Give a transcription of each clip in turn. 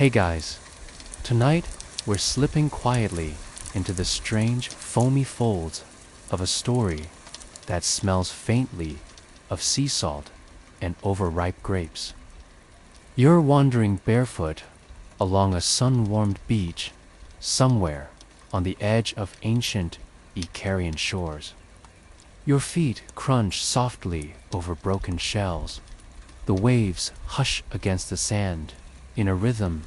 Hey guys, tonight we're slipping quietly into the strange, foamy folds of a story that smells faintly of sea salt and overripe grapes. You're wandering barefoot along a sun-warmed beach somewhere on the edge of ancient Icarian shores. Your feet crunch softly over broken shells. The waves hush against the sand in a rhythm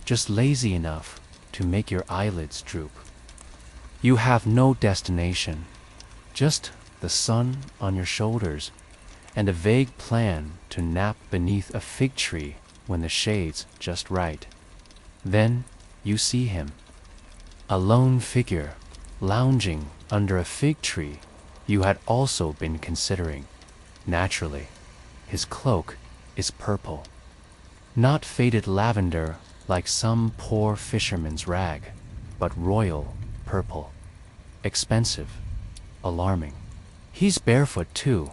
just lazy enough to make your eyelids droop. You have no destination, just the sun on your shoulders and a vague plan to nap beneath a fig tree when the shade's just right. Then you see him, a lone figure lounging under a fig tree you had also been considering. Naturally, his cloak is purple, not faded lavender like some poor fisherman's rag, but royal purple, expensive, alarming. He's barefoot too,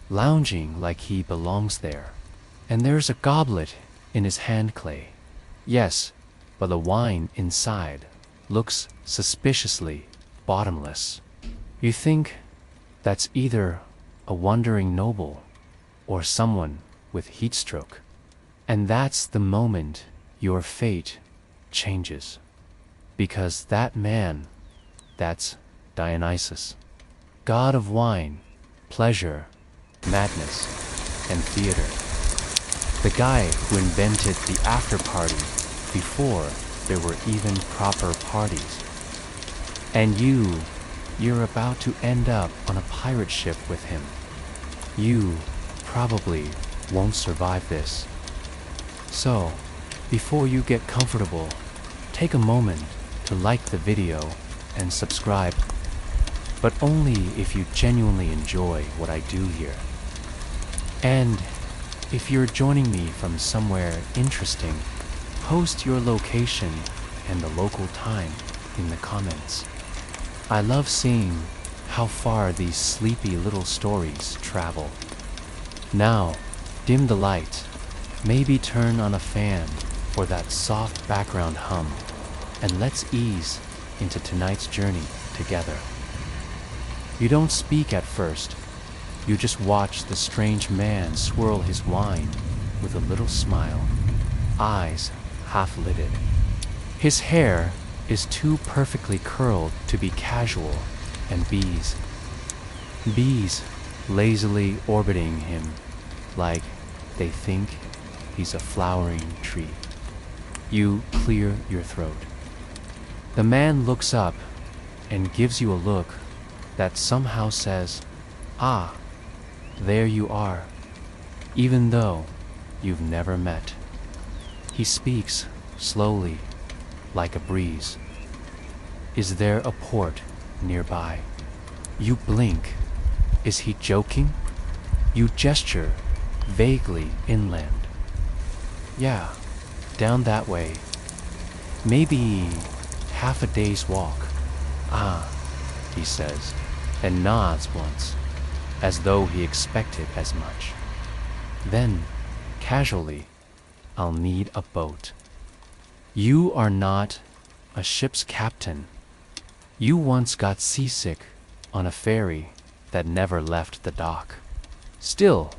lounging like he belongs there, and there's a goblet in his hand clay. Yes, but the wine inside looks suspiciously bottomless. You think that's either a wandering noble or someone with heat stroke. And that's the moment your fate changes. Because that man, that's Dionysus, god of wine, pleasure, madness, and theater. The guy who invented the after party before there were even proper parties. And you're about to end up on a pirate ship with him. You probably won't survive this. So, before you get comfortable, take a moment to like the video and subscribe, but only if you genuinely enjoy what I do here. And if you're joining me from somewhere interesting, post your location and the local time in the comments. I love seeing how far these sleepy little stories travel. Now, dim the light, maybe turn on a fan for that soft background hum, and let's ease into tonight's journey together. You don't speak at first, you just watch the strange man swirl his wine with a little smile, eyes half-lidded. His hair is too perfectly curled to be casual, and bees lazily orbiting him like they think he's a flowering tree. You clear your throat. The man looks up and gives you a look that somehow says, "Ah, there you are," even though you've never met. He speaks slowly, like a breeze. Is there a port nearby? You blink. Is he joking? You gesture vaguely inland. Yeah, down that way. Maybe half a day's walk. Ah, he says, and nods once, as though he expected as much. Then, casually, I'll need a boat. You are not a ship's captain. You once got seasick on a ferry that never left the dock. Still,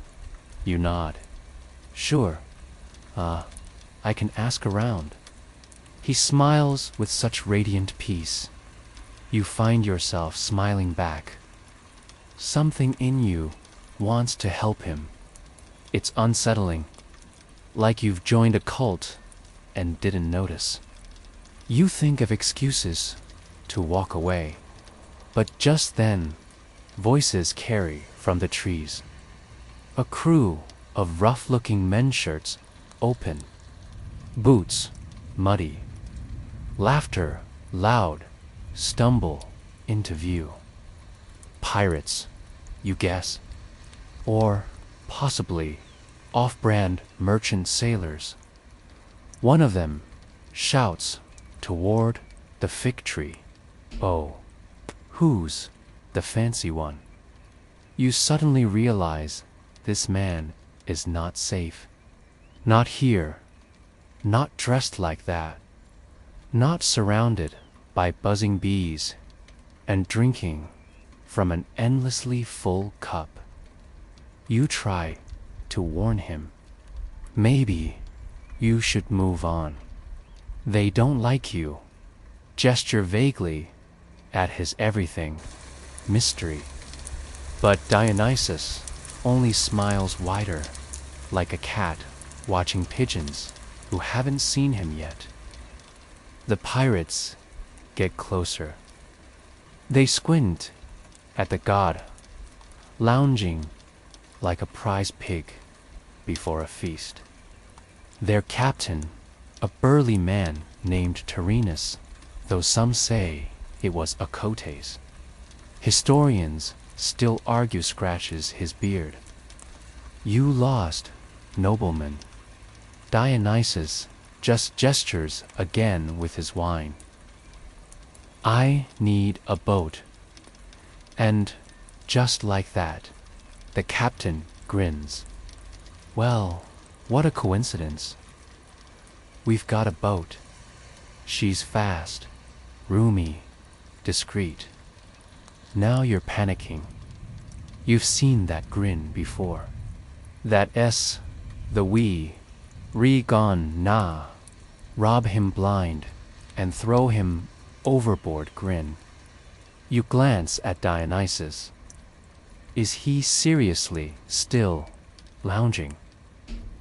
you nod. Sure. I can ask around. He smiles with such radiant peace. You find yourself smiling back. Something in you wants to help him. It's unsettling, like you've joined a cult and didn't notice. You think of excuses to walk away, but just then, voices carry from the trees. A crew of rough-looking men's shirts open, boots muddy, laughter loud, stumble into view. Pirates, you guess, or possibly off-brand merchant sailors. One of them shouts toward the fig tree. Oh, who's the fancy one? You suddenly realize this man is not safe. Not here. not dressed like that, not surrounded by buzzing bees and drinking from an endlessly full cup. You try to warn him. Maybe you should move on. They don't like you. Gesture vaguely at his everything, mystery. But Dionysus only smiles wider, like a cat watching pigeons who haven't seen him yet. The pirates get closer. They squint at the god, lounging like a prize pig before a feast. Their captain, a burly man named Tyrrhenus, though some say it was Acotes. Historians still argue scratches his beard. You lost, nobleman. Dionysus just gestures again with his wine. I need a boat. And just like that, the captain grins. Well, what a coincidence. We've got a boat. She's fast, roomy, discreet. Now you're panicking. You've seen that grin before. That S, the we, re-gone nah, rob him blind and throw him overboard grin. You glance at Dionysus. Is he seriously still lounging?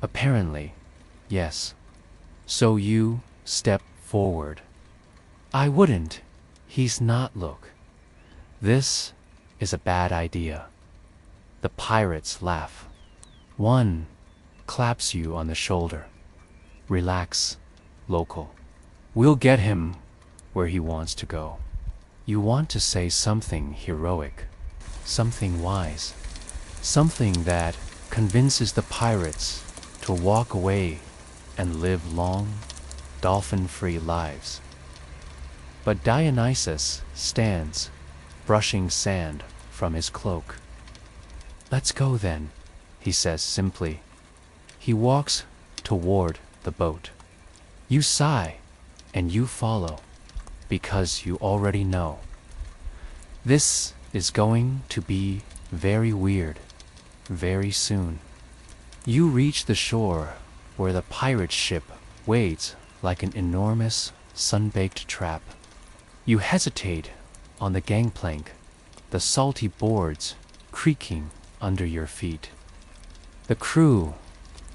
Apparently, yes. So you step forward. I wouldn't. He's not, look. This is a bad idea. The pirates laugh. One claps you on the shoulder. Relax, local. We'll get him where he wants to go. You want to say something heroic, something wise, something that convinces the pirates to walk away and live long, dolphin-free lives. But Dionysus stands, brushing sand from his cloak. Let's go then, he says simply. He walks toward the boat. You sigh and you follow, because you already know. This is going to be very weird, very soon. You reach the shore where the pirate ship waits like an enormous sun-baked trap. You hesitate on the gangplank, the salty boards creaking under your feet. The crew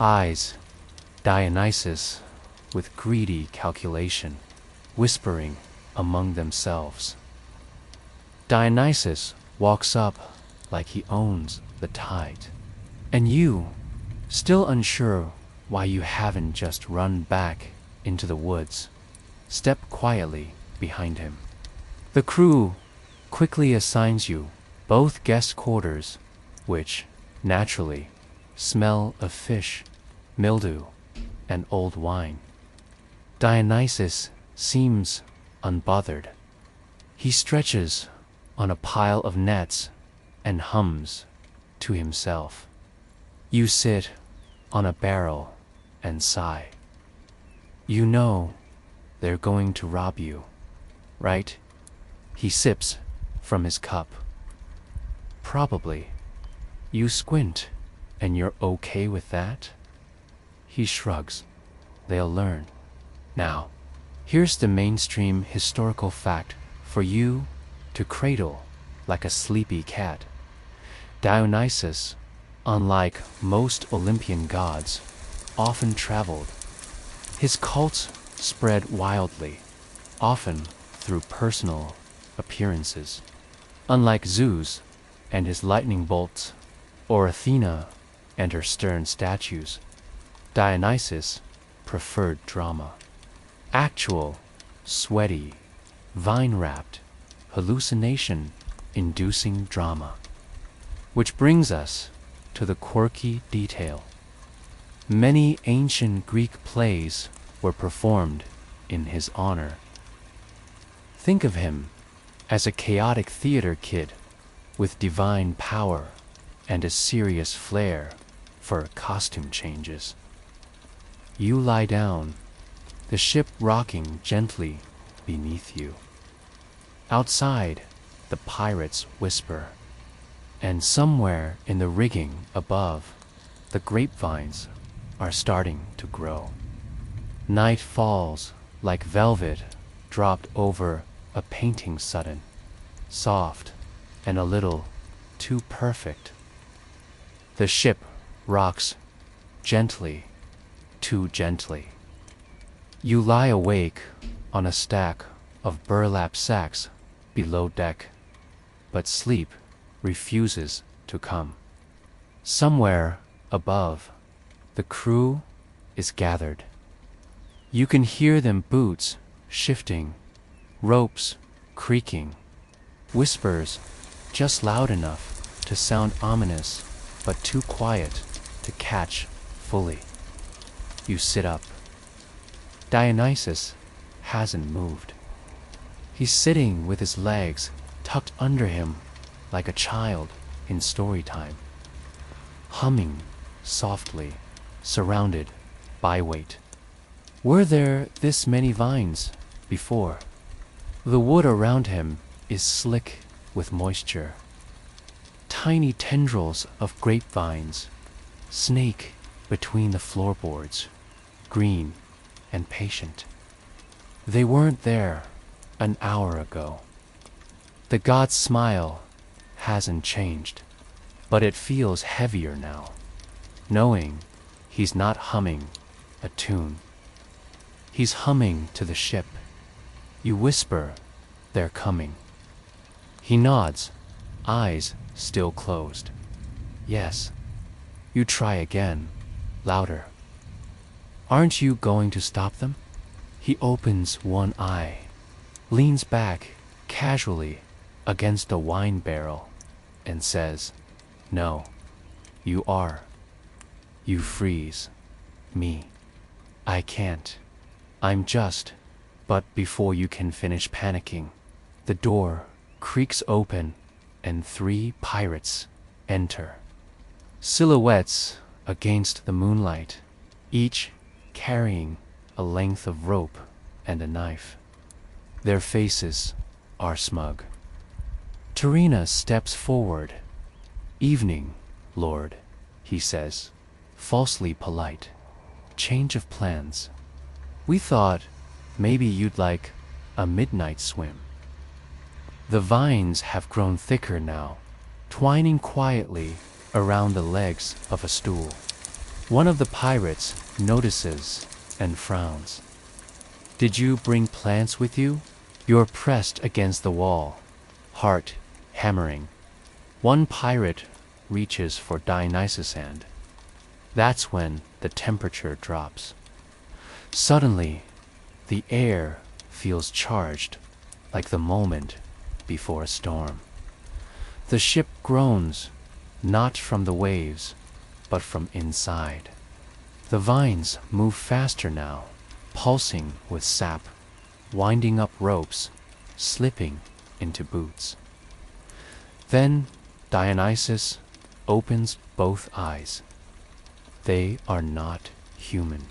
eyes Dionysus with greedy calculation, whispering among themselves. Dionysus walks up like he owns the tide, and you, still unsure why you haven't just run back into the woods, step quietly behind him. The crew quickly assigns you both guest quarters, which, naturally, smell of fish, mildew, and old wine. Dionysus seems unbothered. He stretches on a pile of nets and hums to himself. You sit on a barrel and sigh. You know they're going to rob you, right? He sips from his cup. Probably. You squint, and you're okay with that? He shrugs. They'll learn. Now, here's the mainstream historical fact for you to cradle like a sleepy cat. Dionysus, unlike most Olympian gods, often traveled. His cults spread wildly, often through personal appearances. Unlike Zeus and his lightning bolts, or Athena and her stern statues, Dionysus preferred drama. Actual, sweaty, vine-wrapped, hallucination-inducing drama. Which brings us to the quirky detail. Many ancient Greek plays were performed in his honor. Think of him as a chaotic theater kid with divine power and a serious flair for costume changes. You lie down the ship rocking gently beneath you. Outside, the pirates whisper, and somewhere in the rigging above, the grapevines are starting to grow. Night falls like velvet dropped over a painting sudden, soft and a little too perfect. The ship rocks gently, too gently. You lie awake on a stack of burlap sacks below deck, but sleep refuses to come. Somewhere above, the crew is gathered. You can hear them boots shifting, ropes creaking, whispers just loud enough to sound ominous but too quiet to catch fully. You sit up. Dionysus hasn't moved. He's sitting with his legs tucked under him like a child in story time, humming softly, surrounded by weight. Were there this many vines before? The wood around him is slick with moisture. Tiny tendrils of grapevines snake between the floorboards, green and patient. They weren't there an hour ago. The god's smile hasn't changed, but it feels heavier now, knowing he's not humming a tune. He's humming to the ship. You whisper, "They're coming." He nods, eyes still closed. Yes. You try again, louder. Aren't you going to stop them? He opens one eye, leans back casually against a wine barrel, and says, "No, you are." You freeze. Me. I can't. I'm just. But before you can finish panicking, the door creaks open and 3 pirates enter. Silhouettes against the moonlight, each carrying a length of rope and a knife. Their faces are smug. Tarina steps forward. "Evening, Lord," he says, falsely polite. "Change of plans. We thought maybe you'd like a midnight swim." The vines have grown thicker now, twining quietly around the legs of a stool. One of the pirates notices and frowns. "Did you bring plants with you?" You're pressed against the wall, heart hammering. One pirate reaches for Dionysus' hand. That's when the temperature drops. Suddenly, the air feels charged, like the moment before a storm. The ship groans, not from the waves, but from inside. The vines move faster now, pulsing with sap, winding up ropes, slipping into boots. Then Dionysus opens both eyes. They are not human.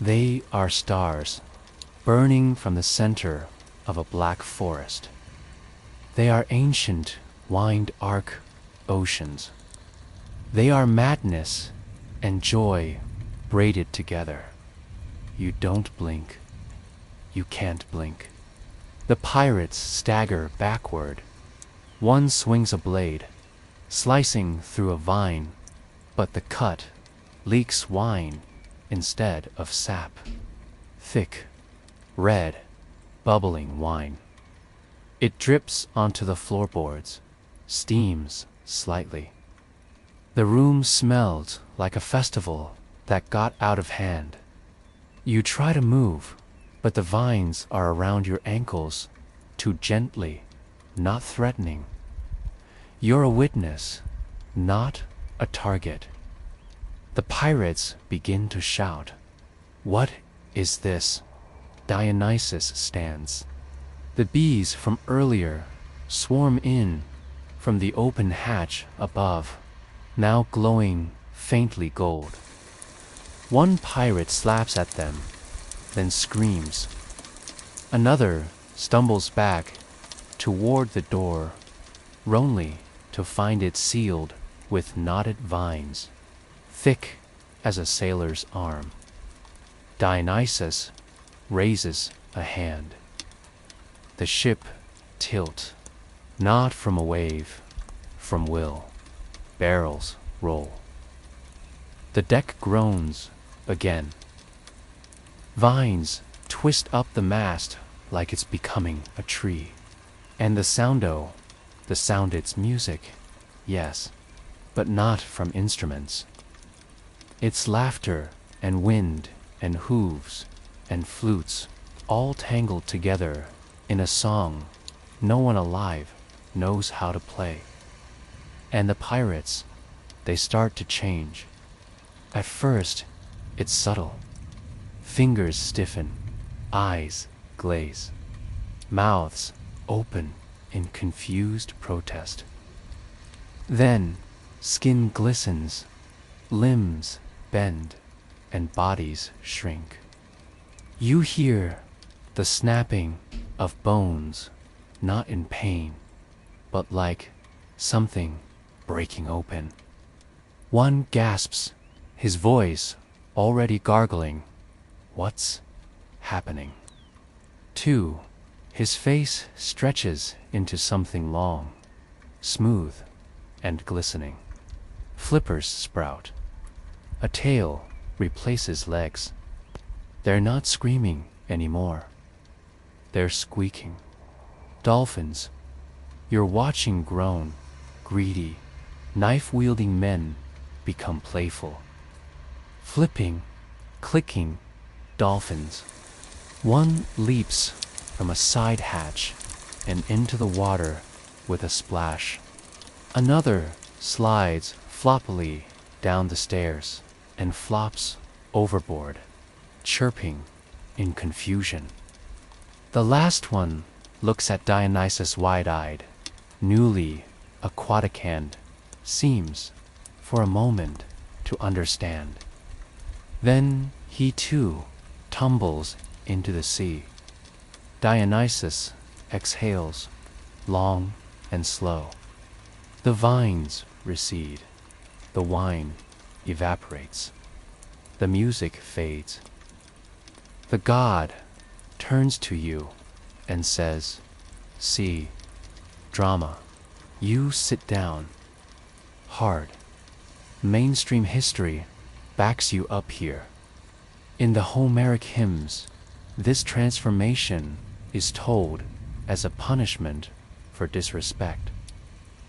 They are stars, burning from the center of a black forest. They are ancient, wind-arc oceans. They are madness and joy braided together. You don't blink. You can't blink. The pirates stagger backward. One swings a blade, slicing through a vine, but the cut leaks wine instead of sap. Thick, red, bubbling wine. It drips onto the floorboards, steams slightly. The room smells like a festival that got out of hand. You try to move, but the vines are around your ankles, too gently, not threatening. You're a witness, not a target. The pirates begin to shout. "What is this?" Dionysus stands. The bees from earlier swarm in from the open hatch above, now glowing faintly gold. One pirate slaps at them, then screams. Another stumbles back toward the door, only to find it sealed with knotted vines, thick as a sailor's arm. Dionysus raises a hand. The ship tilt, not from a wave, from will. Barrels roll. The deck groans again. Vines twist up the mast like it's becoming a tree. And the sound it's music, yes, but not from instruments. It's laughter and wind and hooves and flutes all tangled together in a song no one alive knows how to play. And the pirates, they start to change. At first, it's subtle. Fingers stiffen, eyes glaze, mouths open in confused protest. Then, skin glistens, limbs bend, and bodies shrink. You hear the snapping of bones, not in pain, but like something breaking open. One gasps, his voice already gargling, "What's happening?" Two, his face stretches into something long, smooth, and glistening. Flippers sprout. A tail replaces legs. They're not screaming anymore. They're squeaking. Dolphins, you're watching grown, greedy, knife-wielding men become playful. Flipping, clicking dolphins. One leaps from a side hatch and into the water with a splash. Another slides floppily down the stairs and flops overboard, chirping in confusion. The last one looks at Dionysus wide-eyed, newly aquatic hand, seems, for a moment, to understand. Then he too tumbles into the sea. Dionysus exhales, long and slow. The vines recede, the wine evaporates, the music fades. The god turns to you and says, "See, drama, you sit down." Hard. Mainstream history backs you up here. In the Homeric hymns, this transformation is told as a punishment for disrespect.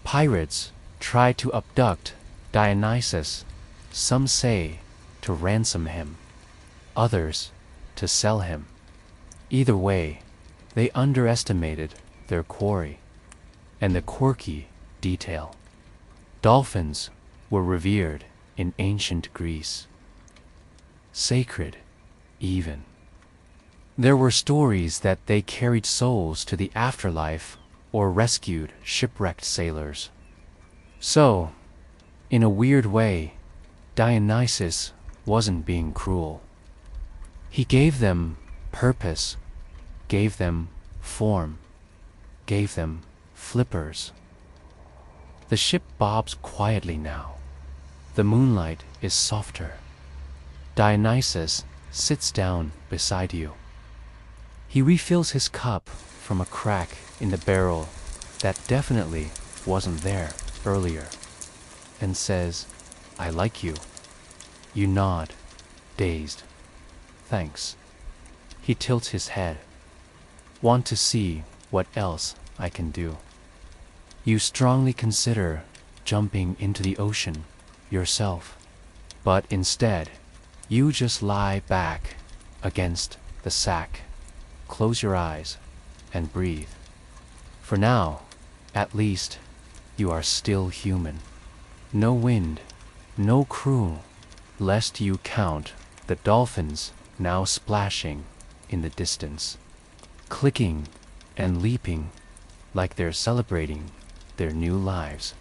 Pirates try to abduct Dionysus, some say to ransom him, others to sell him. Either way, they underestimated their quarry and the quirky detail. Dolphins were revered in ancient Greece. Sacred, even. There were stories that they carried souls to the afterlife or rescued shipwrecked sailors. So, in a weird way, Dionysus wasn't being cruel. He gave them purpose, gave them form, gave them flippers. The ship bobs quietly now. The moonlight is softer. Dionysus sits down beside you. He refills his cup from a crack in the barrel that definitely wasn't there earlier, and says, "I like you." You nod, dazed. "Thanks." He tilts his head. "Want to see what else I can do." You strongly consider jumping into the ocean yourself, but instead, you just lie back against the sack, close your eyes, and breathe. For now, at least, you are still human. No wind, no crew, lest you count the dolphins now splashing in the distance, clicking and leaping like they're celebrating their new lives,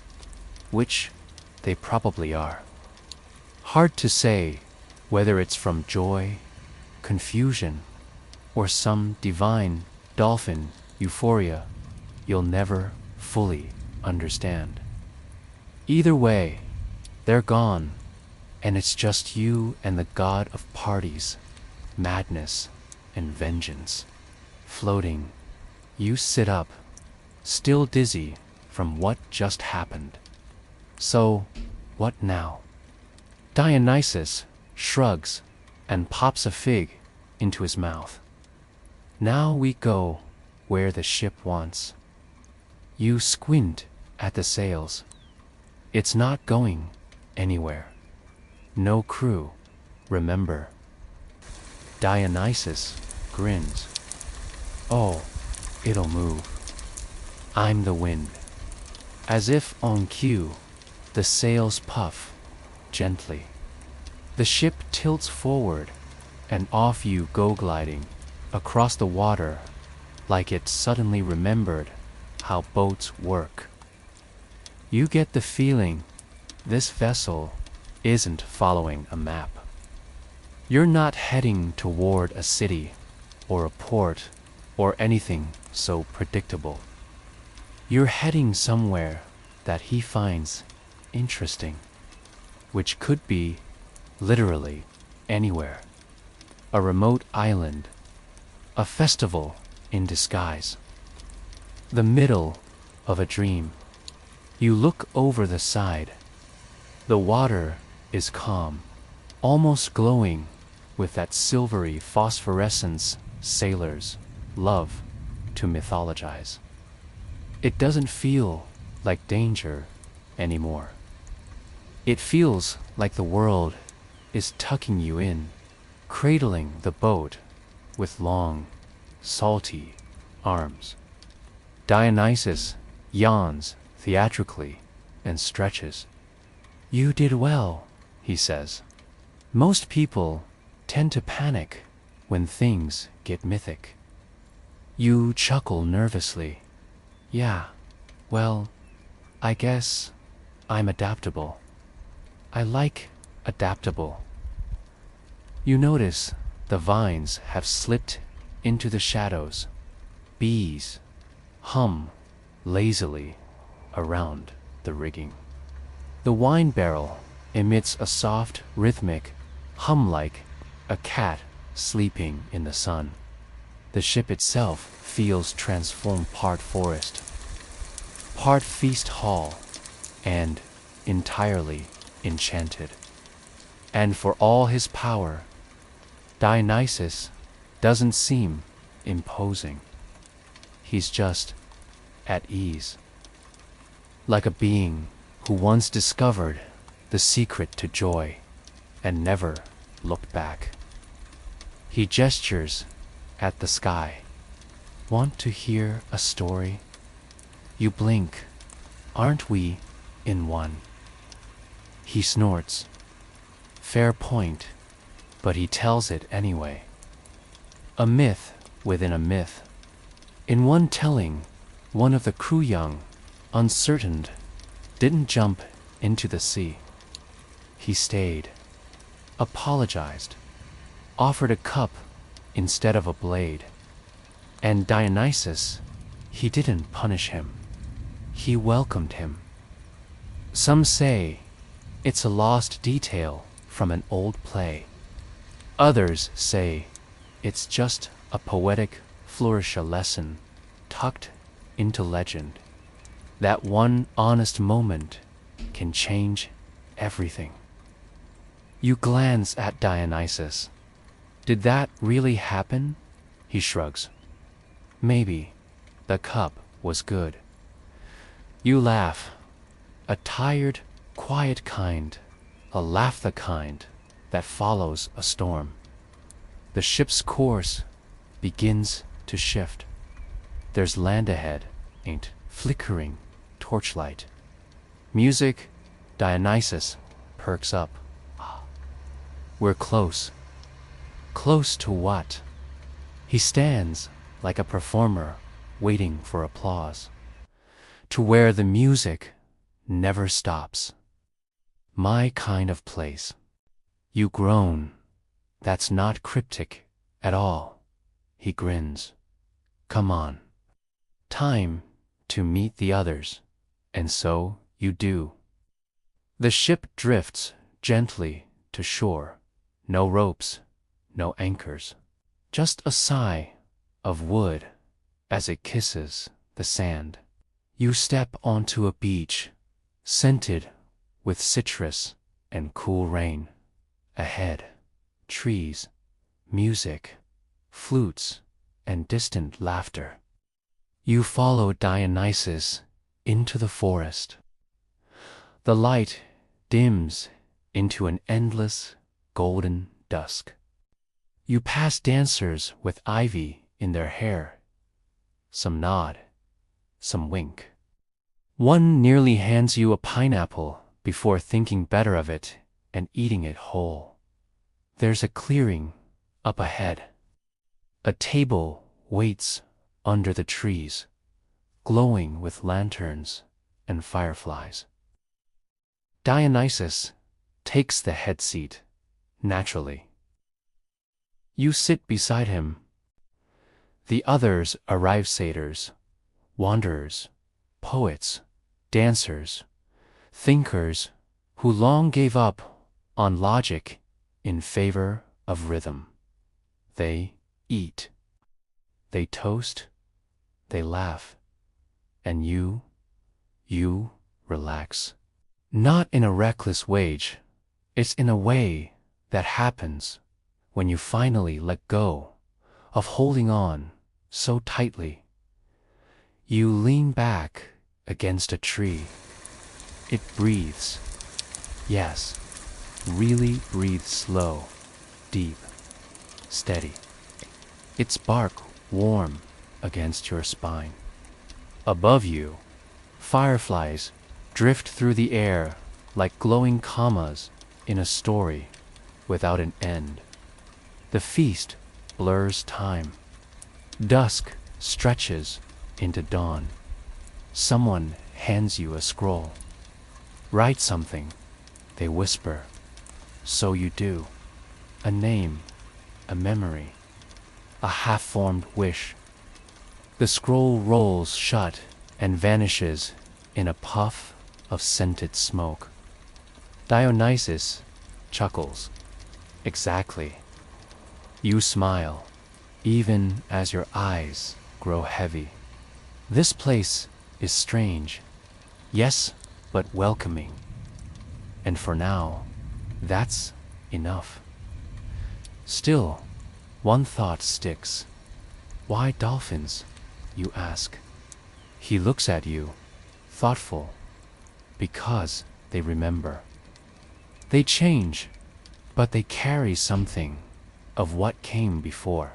which they probably are. Hard to say whether it's from joy, confusion, or some divine dolphin euphoria you'll never fully understand. Either way, they're gone, and it's just you and the god of parties, madness, and vengeance. Floating, you sit up, still dizzy from what just happened. So, what now? Dionysus shrugs and pops a fig into his mouth. Now we go where the ship wants. You squint at the sails. It's not going anywhere. No crew, remember. Dionysus grins. Oh, it'll move. I'm the wind. As if on cue, the sails puff gently. The ship tilts forward, and off you go gliding across the water like it suddenly remembered how boats work. You get the feeling this vessel isn't following a map. You're not heading toward a city or a port or anything so predictable. You're heading somewhere that he finds interesting, which could be literally anywhere. A remote island, a festival in disguise, the middle of a dream. You look over the side. The water is calm, almost glowing with that silvery phosphorescence sailors love to mythologize. It doesn't feel like danger anymore. It feels like the world is tucking you in, cradling the boat with long, salty arms. Dionysus yawns theatrically and stretches. You did well, he says. Most people tend to panic when things get mythic. You chuckle nervously. Yeah, well, I guess I'm adaptable. I like adaptable. You notice the vines have slipped into the shadows. Bees hum lazily around the rigging. The wine barrel emits a soft, rhythmic hum like a cat sleeping in the sun. The ship itself feels transformed, part forest, part feast hall, and entirely enchanted. And for all his power, Dionysus doesn't seem imposing. He's just at ease, like a being who once discovered the secret to joy and never looked back. He gestures at the sky. Want to hear a story? You blink. Aren't we in one? He snorts. Fair point, but he tells it anyway. A myth within a myth. In one telling, one of the crew young, uncertain, didn't jump into the sea. He stayed, apologized, offered a cup instead of a blade. And Dionysus, he didn't punish him. He welcomed him. Some say it's a lost detail from an old play. Others say it's just a poetic flourish, a lesson tucked into legend. That one honest moment can change everything. You glance at Dionysus. Did that really happen? He shrugs. Maybe. The cup was good. You laugh. A tired, quiet kind. A laugh the kind that follows a storm. The ship's course begins to shift. There's land ahead, ain't flickering torchlight. Music, Dionysus perks up. We're close. Close to what? He stands like a performer waiting for applause. To where the music never stops. My kind of place. You groan. That's not cryptic at all. he grins. Come on. Time to meet the others, and so you do. The ship drifts gently to shore. No ropes, no anchors. Just a sigh of wood as it kisses the sand. You step onto a beach, scented with citrus and cool rain. Ahead, trees, music, flutes, and distant laughter. You follow Dionysus into the forest. The light dims into an endless golden dusk. You pass dancers with ivy in their hair. Some nod, some wink. One nearly hands you a pineapple before thinking better of it and eating it whole. There's a clearing up ahead. A table waits under the trees, glowing with lanterns and fireflies. Dionysus takes the head seat, naturally. You sit beside him. The others arrive satyrs, wanderers, poets, dancers, thinkers who long gave up on logic in favor of rhythm. They eat, they toast, they laugh, and you relax. Not in a reckless wage, it's in a way that happens when you finally let go of holding on so tightly. You lean back against a tree. It breathes. Yes, really breathes slow, deep, steady. Its bark warm against your spine. Above you, fireflies drift through the air like glowing commas in a story without an end. The feast blurs time. Dusk stretches into dawn. Someone hands you a scroll. Write something, they whisper. So you do. A name, a memory, a half-formed wish. The scroll rolls shut and vanishes in a puff of scented smoke. Dionysus chuckles. Exactly. You smile, even as your eyes grow heavy. This place is strange, yes, but welcoming. And for now, that's enough. Still, one thought sticks. Why dolphins, you ask? He looks at you, thoughtful, because they remember. They change, but they carry something of what came before.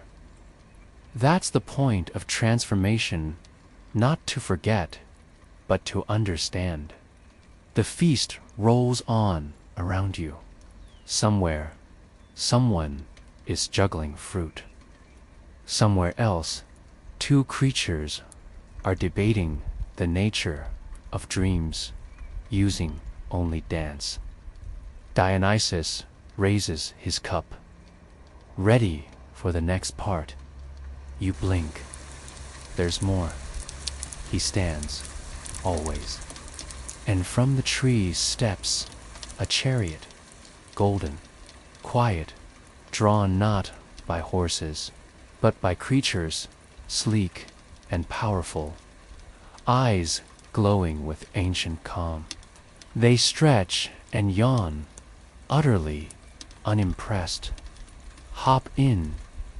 That's the point of transformation, not to forget, but to understand. The feast rolls on around you. Somewhere, someone is juggling fruit. Somewhere else, two creatures are debating the nature of dreams, using only dance. Dionysus raises his cup, ready for the next part. You blink. There's more. He stands, always. And from the trees steps a chariot, golden, quiet, drawn not by horses, but by creatures sleek and powerful, eyes glowing with ancient calm. They stretch and yawn, utterly unimpressed. Hop in,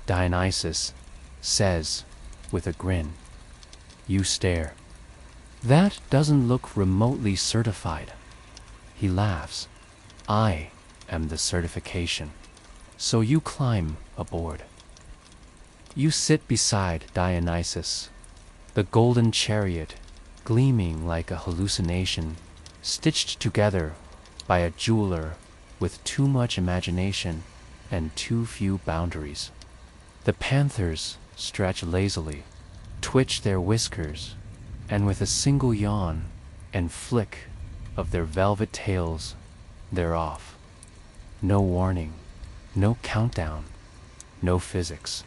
Dionysus says with a grin. You stare. That doesn't look remotely certified. He laughs. I am the certification. So you climb aboard. You sit beside Dionysus, the golden chariot gleaming like a hallucination, stitched together by a jeweler with too much imagination and too few boundaries. The panthers stretch lazily, twitch their whiskers, and with a single yawn and flick of their velvet tails, they're off. No warning, no countdown, no physics.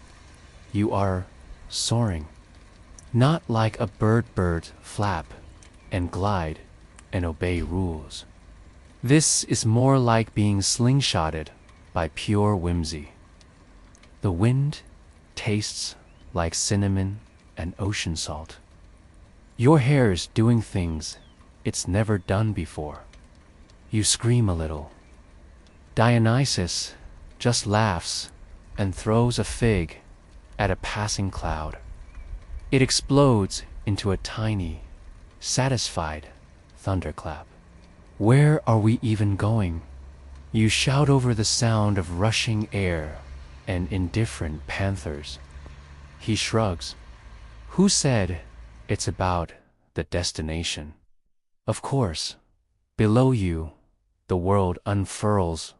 you are soaring. Not like a bird flap and glide and obey rules. This is more like being slingshotted by pure whimsy. The wind tastes like cinnamon and ocean salt. Your hair's doing things it's never done before. You scream a little. Dionysus just laughs and throws a fig at a passing cloud. It explodes into a tiny, satisfied thunderclap. Where are we even going? You shout over the sound of rushing air and indifferent panthers. He shrugs. Who said it's about the destination? Of course, below you, the world unfurls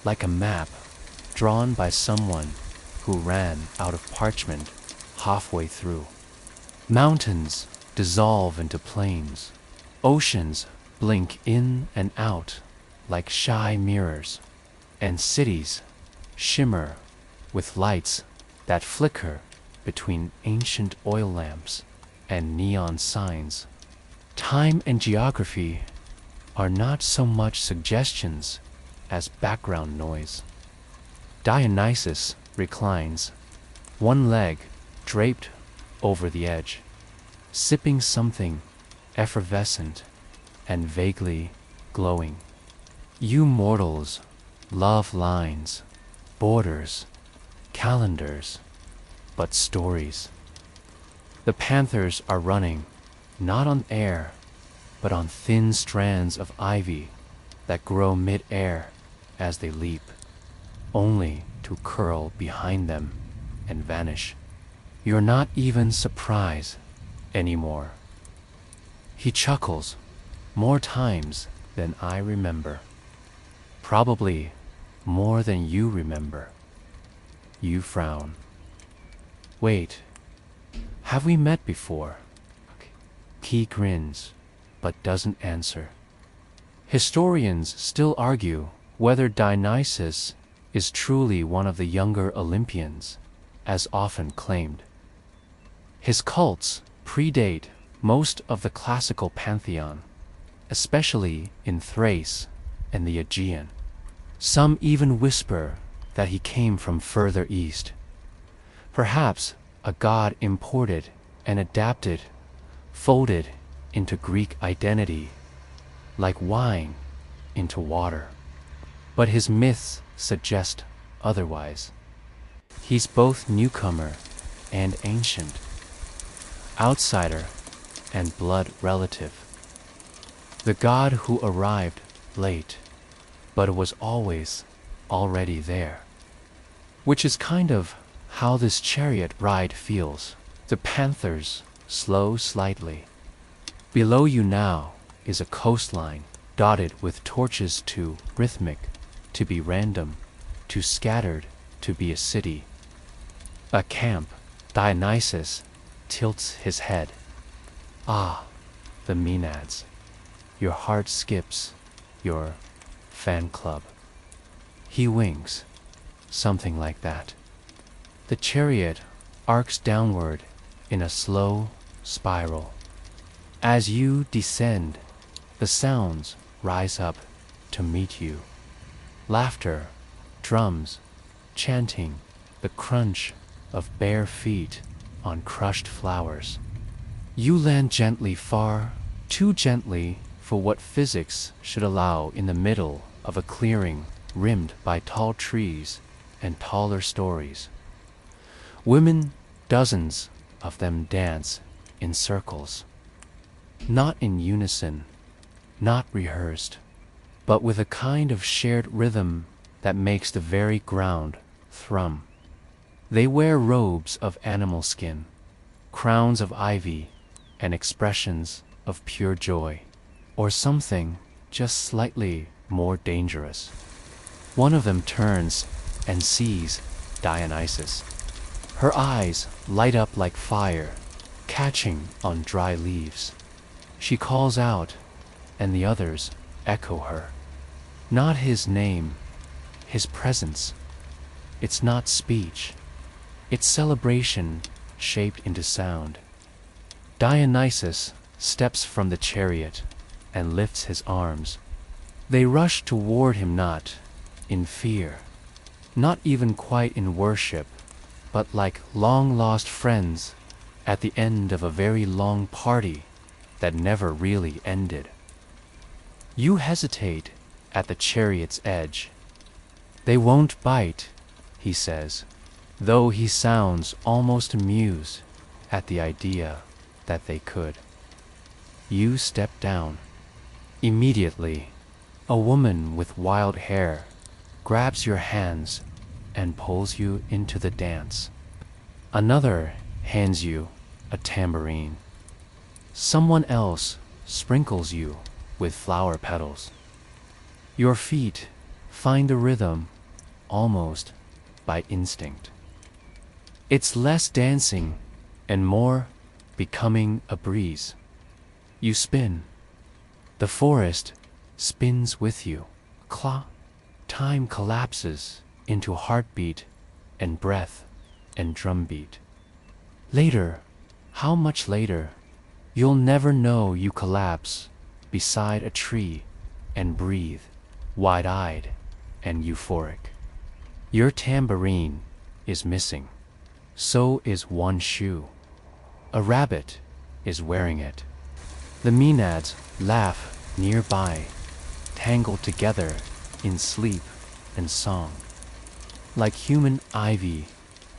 like a map drawn by someone who ran out of parchment halfway through. Mountains dissolve into plains. Oceans blink in and out like shy mirrors. And cities shimmer with lights that flicker between ancient oil lamps and neon signs. Time and geography are not so much suggestions as background noise. Dionysus reclines, one leg draped over the edge, sipping something effervescent and vaguely glowing. You mortals love lines, borders, calendars, but stories. The panthers are running, not on air, but on thin strands of ivy that grow mid-air as they leap, only to curl behind them and vanish. You're not even surprised anymore. He chuckles more times than I remember. Probably more than you remember. You frown. Wait, have we met before? He grins, but doesn't answer. Historians still argue whether Dionysus is truly one of the younger Olympians, as often claimed. His cults predate most of the classical pantheon, especially in Thrace and the Aegean. Some even whisper that he came from further east. Perhaps a god imported and adapted, folded into Greek identity, like wine into water. But his myths suggest otherwise. He's both newcomer and ancient, outsider and blood relative. The god who arrived late, but was always already there. Which is kind of how this chariot ride feels. The panthers slow slightly. Below you now is a coastline dotted with torches, too rhythmic to be random, too scattered to be a city. A camp. Dionysus tilts his head. Ah, the Maenads. Your heart skips, your fan club. He winks, something like that. The chariot arcs downward in a slow spiral. As you descend, the sounds rise up to meet you. Laughter, drums, chanting, the crunch of bare feet on crushed flowers. You land gently, far too gently for what physics should allow, in the middle of a clearing rimmed by tall trees and taller stories. Women, dozens of them, dance in circles. Not in unison, not rehearsed, but with a kind of shared rhythm that makes the very ground thrum. They wear robes of animal skin, crowns of ivy, and expressions of pure joy, or something just slightly more dangerous. One of them turns and sees Dionysus. Her eyes light up like fire, catching on dry leaves. She calls out, and the others echo her. Not his name, his presence. It's not speech. It's celebration shaped into sound. Dionysus steps from the chariot and lifts his arms. They rush toward him not in fear, not even quite in worship, but like long-lost friends at the end of a very long party that never really ended. You hesitate at the chariot's edge. They won't bite, he says, though he sounds almost amused at the idea that they could. You step down. Immediately, a woman with wild hair grabs your hands and pulls you into the dance. Another hands you a tambourine. Someone else sprinkles you with flower petals. Your feet find the rhythm almost by instinct. It's less dancing and more becoming a breeze. You spin. The forest spins with you. Time collapses into heartbeat and breath and drumbeat. Later, how much later, you'll never know you collapse beside a tree and breathe, wide-eyed and euphoric. Your tambourine is missing. So is one shoe. A rabbit is wearing it. The maenads laugh nearby, tangled together in sleep and song, like human ivy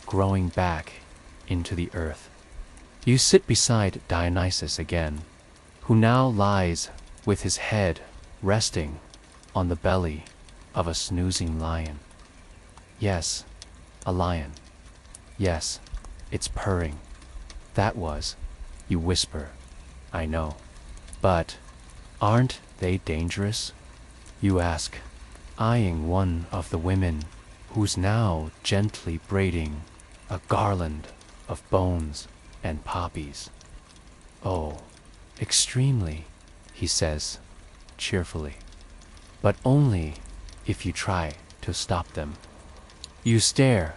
growing back into the earth. You sit beside Dionysus again, who now lies with his head resting on the belly of a snoozing lion. Yes, a lion. Yes, it's purring. That was, you whisper, I know. But aren't they dangerous? You ask, eyeing one of the women who's now gently braiding a garland of bones and poppies. Oh, extremely, he says, cheerfully. But only if you try to stop them. You stare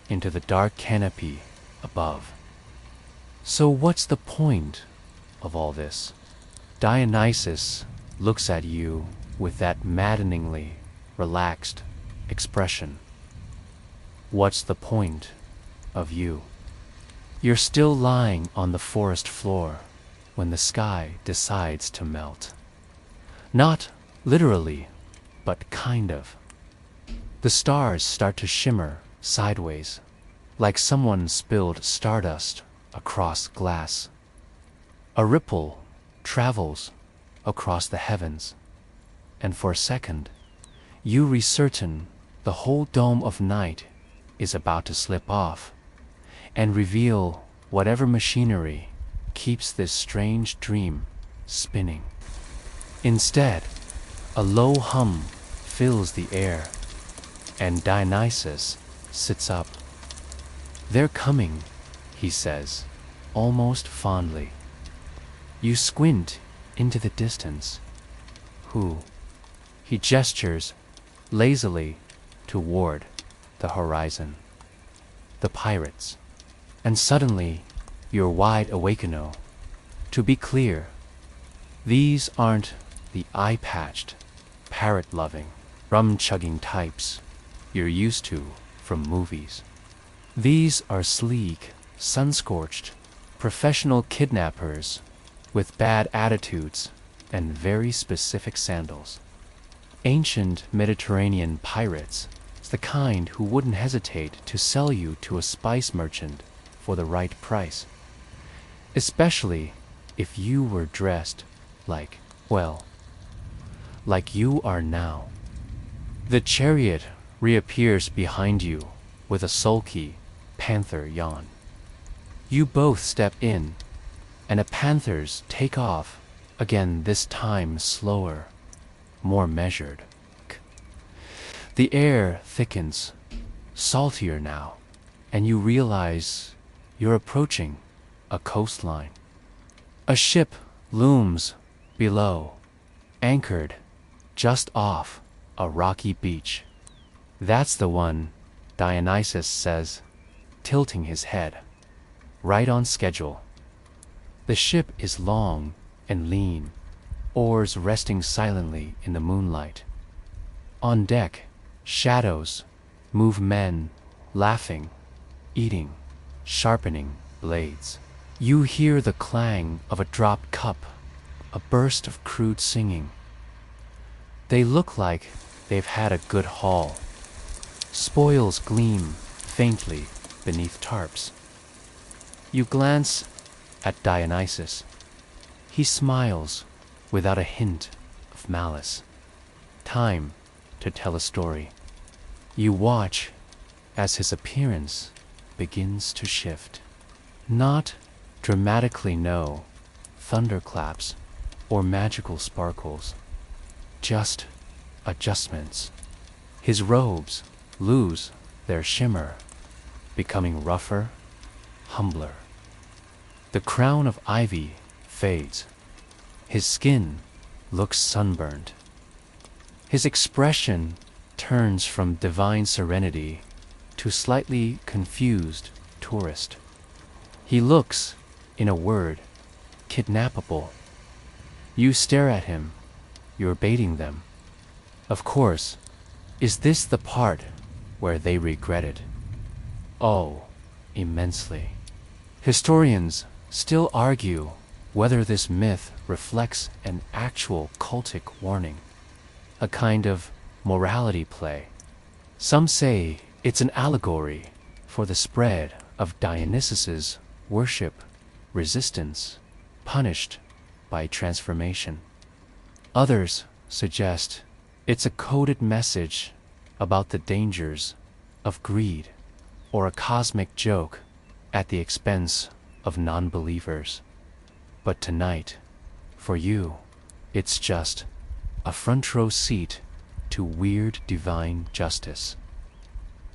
into the dark canopy above. So what's the point of all this? Dionysus looks at you with that maddeningly relaxed expression. What's the point of you? You're still lying on the forest floor when the sky decides to melt. Not literally, but kind of. The stars start to shimmer sideways, like someone spilled stardust across glass. A ripple travels across the heavens, and for a second, you recertain the whole dome of night is about to slip off and reveal whatever machinery keeps this strange dream spinning. Instead, a low hum fills the air, and Dionysus sits up. They're coming, he says, almost fondly. You squint into the distance. Who? He gestures lazily toward the horizon. The pirates. And suddenly, you're wide awakeno. To be clear, these aren't the eye-patched, parrot-loving, rum-chugging types you're used to from movies. These are sleek, sun-scorched, professional kidnappers with bad attitudes and very specific sandals. Ancient Mediterranean pirates, the kind who wouldn't hesitate to sell you to a spice merchant for the right price, especially if you were dressed like, well, like you are now. The chariot reappears behind you with a sulky panther yawn. You both step in, and the panthers take off again, this time slower, more measured. The air thickens, saltier now, and you realize you're approaching a coastline. A ship looms below, anchored just off a rocky beach. That's the one, Dionysus says. tilting his head, right on schedule. The ship is long and lean, oars resting silently in the moonlight. On deck, shadows move men, laughing, eating, sharpening blades. You hear the clang of a dropped cup, a burst of crude singing. They look like they've had a good haul. Spoils gleam faintly beneath tarps. You glance at Dionysus. He smiles without a hint of malice. Time to tell a story. You watch as his appearance begins to shift. Not dramatically, no, thunderclaps or magical sparkles, just adjustments. His robes lose their shimmer, becoming rougher, humbler. The crown of ivy fades. His skin looks sunburned. His expression turns from divine serenity to slightly confused tourist. He looks, in a word, kidnappable. You stare at him. You're baiting them. Of course. Is this the part where they regret it? Oh, immensely. Historians still argue whether this myth reflects an actual cultic warning, a kind of morality play. Some say it's an allegory for the spread of Dionysus's worship, resistance, punished by transformation. Others suggest it's a coded message about the dangers of greed or a cosmic joke at the expense of non-believers. But tonight, for you, it's just a front row seat to weird divine justice.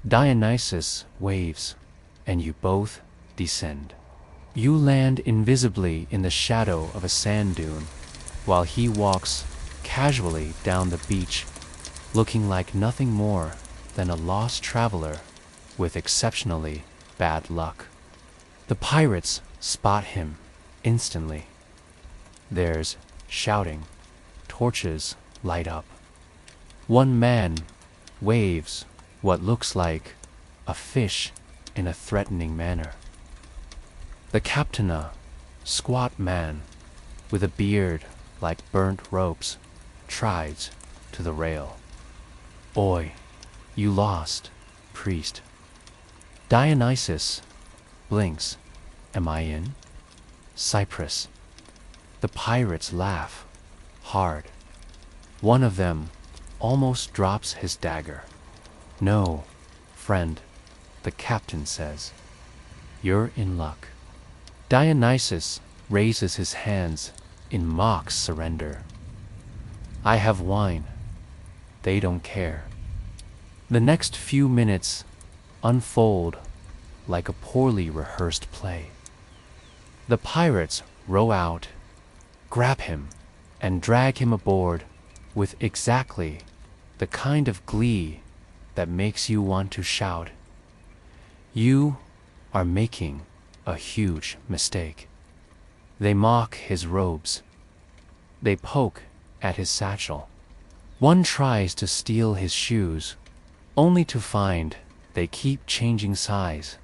Dionysus waves, and you both descend. You land invisibly in the shadow of a sand dune, while he walks casually down the beach, looking like nothing more than a lost traveler with exceptionally bad luck. The pirates spot him instantly. There's shouting. Torches light up. One man waves what looks like a fish in a threatening manner. The captain, squat man with a beard like burnt ropes, strides to the rail. Oi, you lost, priest. Dionysus blinks. Am I in? Cyprus. The pirates laugh hard. One of them almost drops his dagger. No, friend, the captain says. You're in luck. Dionysus raises his hands in mock surrender. I have wine. They don't care. The next few minutes unfold like a poorly rehearsed play. The pirates row out, grab him, and drag him aboard with exactly the kind of glee that makes you want to shout. You are making a huge mistake. They mock his robes. They poke at his satchel. One tries to steal his shoes, only to find they keep changing size.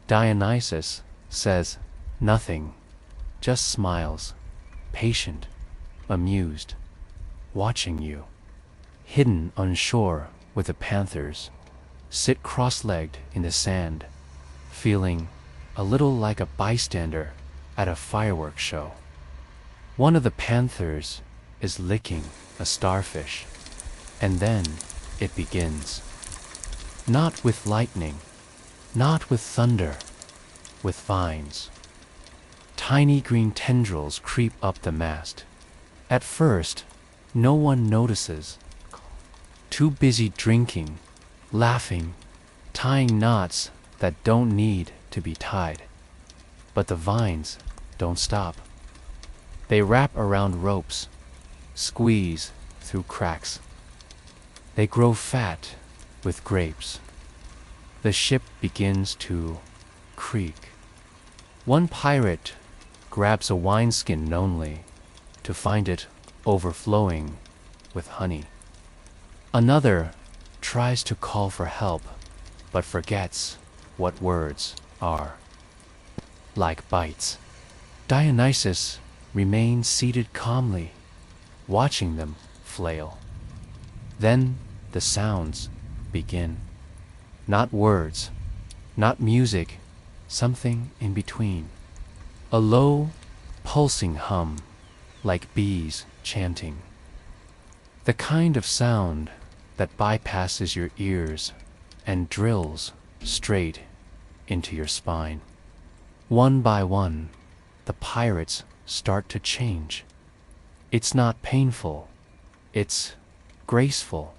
Dionysus says nothing, just smiles, patient, amused, watching you. Hidden on shore with the panthers, sit cross-legged in the sand, feeling a little like a bystander at a fireworks show. One of the panthers is licking a starfish, and then it begins. Not with lightning, not with thunder, with vines. Tiny green tendrils creep up the mast. At first, no one notices. Too busy drinking, laughing, tying knots that don't need to be tied. But the vines don't stop. They wrap around ropes, squeeze through cracks. They grow fat with grapes. the ship begins to creak. One pirate grabs a wineskin only to find it overflowing with honey. Another tries to call for help, but forgets what words are. Like bites, Dionysus remains seated calmly, watching them flail. Then the sounds begin. Not words, not music, something in between. A low, pulsing hum, like bees chanting. The kind of sound that bypasses your ears and drills straight into your spine. One by one, the pirates start to change. It's not painful, it's graceful.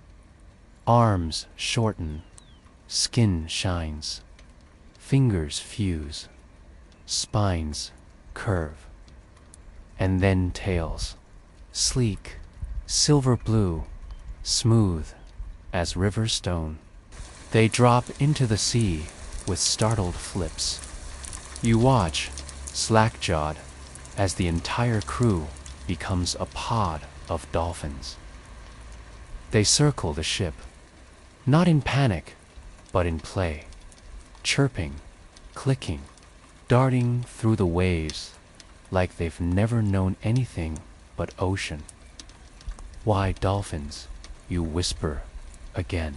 Arms shorten, skin shines, fingers fuse, spines curve, and then tails, sleek, silver blue, smooth as river stone. They drop into the sea with startled flips. You watch, slack-jawed, as the entire crew becomes a pod of dolphins. They circle the ship, not in panic, but in play, chirping, clicking, darting through the waves like they've never known anything but ocean. Why, dolphins, you whisper again.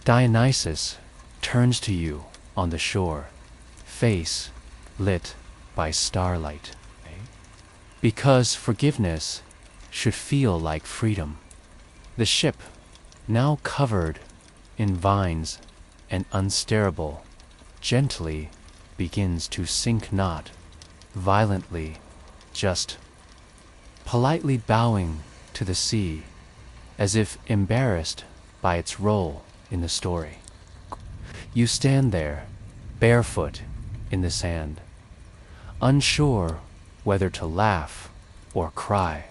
Dionysus turns to you on the shore, face lit by starlight. Because forgiveness should feel like freedom. The ship, now covered in vines and unsteerable, gently begins to sink, not violently, just politely bowing to the sea, as if embarrassed by its role in the story. You stand there, barefoot in the sand, unsure whether to laugh or cry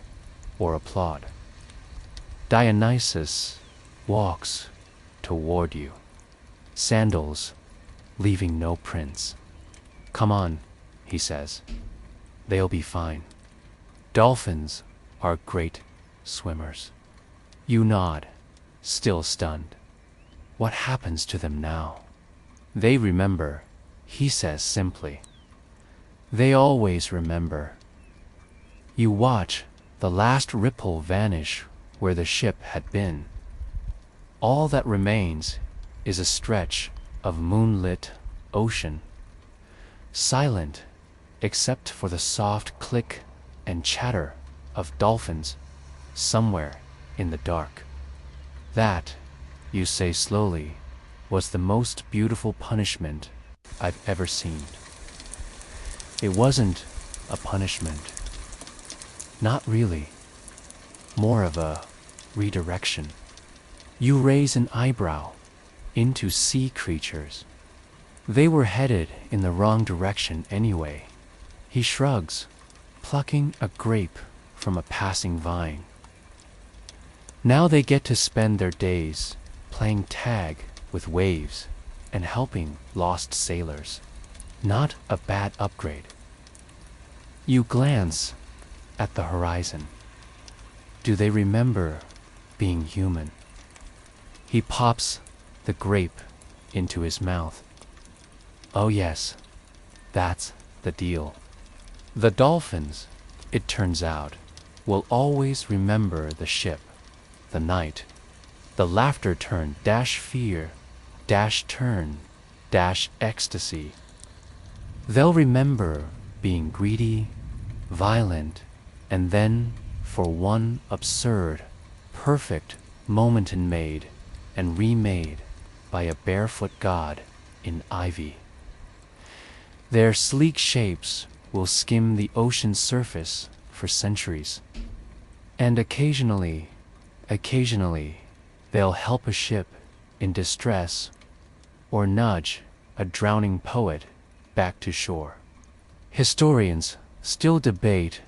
or applaud. Dionysus walks toward you, sandals leaving no prints. Come on, he says. They'll be fine. Dolphins are great swimmers. You nod, still stunned. What happens to them now? They remember, he says simply. They always remember. You watch the last ripple vanish where the ship had been. All that remains is a stretch of moonlit ocean, silent except for the soft click and chatter of dolphins somewhere in the dark. That, you say slowly, was the most beautiful punishment I've ever seen. It wasn't a punishment. Not really. More of a redirection. You raise an eyebrow into sea creatures. They were headed in the wrong direction anyway. He shrugs, plucking a grape from a passing vine. Now they get to spend their days playing tag with waves and helping lost sailors. Not a bad upgrade. You glance at the horizon. Do they remember being human? He pops the grape into his mouth. Oh yes, that's the deal. The dolphins, it turns out, will always remember the ship, the night, the laughter turn dash fear, dash turn, dash ecstasy. They'll remember being greedy, violent, and then, for one absurd, perfect moment made and remade by a barefoot god in ivy. Their sleek shapes will skim the ocean's surface for centuries. And occasionally, they'll help a ship in distress or nudge a drowning poet back to shore. Historians still debate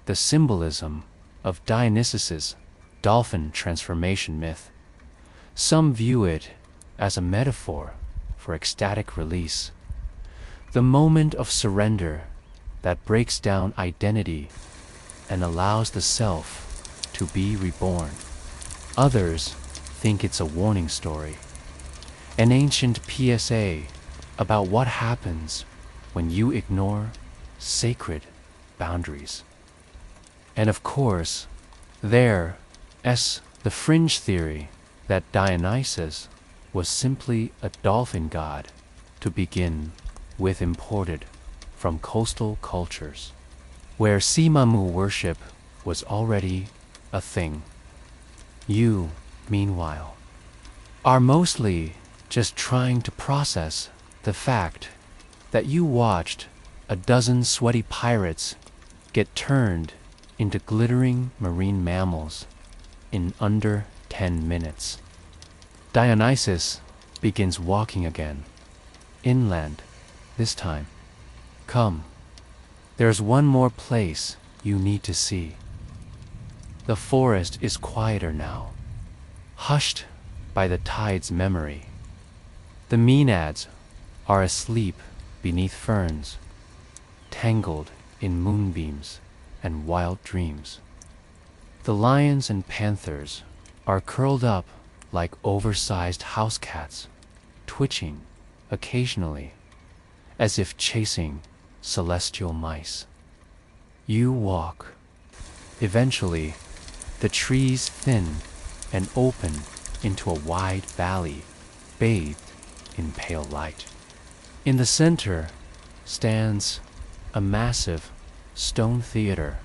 the symbolism of Dionysus's dolphin transformation myth. Some view it as a metaphor for ecstatic release. The moment of surrender that breaks down identity and allows the self to be reborn. Others think it's a warning story, an ancient PSA about what happens when you ignore sacred boundaries. And of course, there's the fringe theory that Dionysus was simply a dolphin god to begin with, imported from coastal cultures, where Simamu worship was already a thing. You, meanwhile, are mostly just trying to process the fact that you watched a dozen sweaty pirates get turned into glittering marine mammals in under 10 minutes. Dionysus begins walking again, inland this time. Come, there's one more place you need to see. The forest is quieter now, hushed by the tide's memory. The maenads are asleep beneath ferns, tangled in moonbeams and wild dreams. The lions and panthers are curled up like oversized house cats, twitching occasionally as if chasing celestial mice. You walk. Eventually, the trees thin and open into a wide valley bathed in pale light. In the center stands a massive stone theater,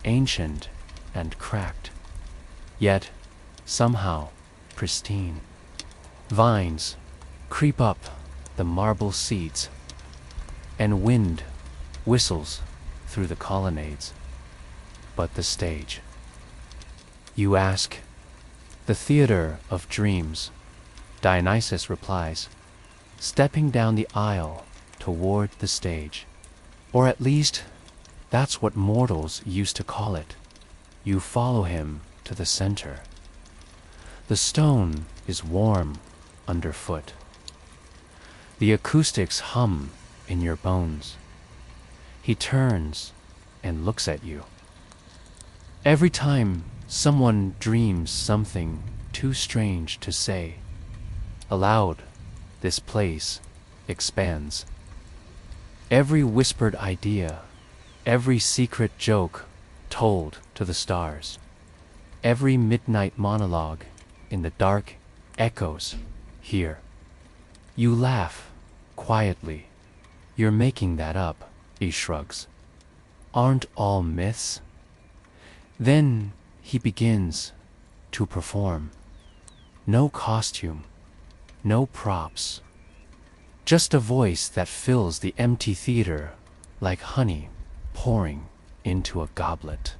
ancient and cracked, yet somehow pristine. Vines creep up the marble seats, and wind whistles through the colonnades. But the stage. You ask, the theater of dreams, Dionysus replies, stepping down the aisle toward the stage. Or at least, that's what mortals used to call it. You follow him to the center. The stone is warm underfoot. The acoustics hum in your bones. He turns and looks at you. Every time someone dreams something too strange to say, aloud, this place expands. Every whispered idea, every secret joke told to the stars, every midnight monologue in the dark echoes here. You laugh quietly. You're making that up, he shrugs. Aren't all myths? Then he begins to perform. No costume, no props, just a voice that fills the empty theater like honey pouring into a goblet.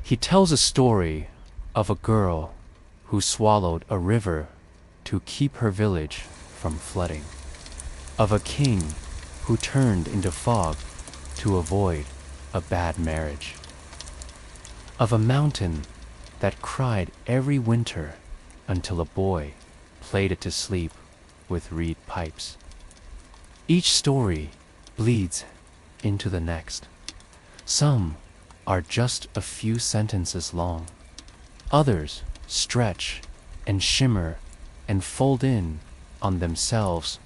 He tells a story of a girl who swallowed a river to keep her village from flooding, of a king who turned into fog to avoid a bad marriage, of a mountain that cried every winter until a boy played it to sleep with reed pipes. Each story bleeds into the next. Some are just a few sentences long. Others stretch and shimmer and fold in on themselves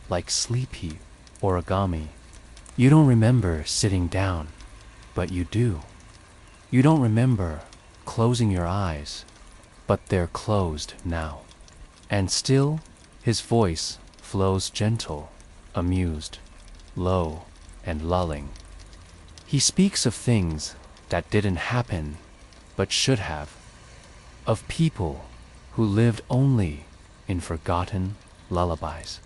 like sleepy origami. You don't remember sitting down, but you do. You don't remember closing your eyes, but they're closed now. And still, his voice flows gentle, amused, low, and lulling. He speaks of things that didn't happen, but should have. Of people who lived only in forgotten lullabies.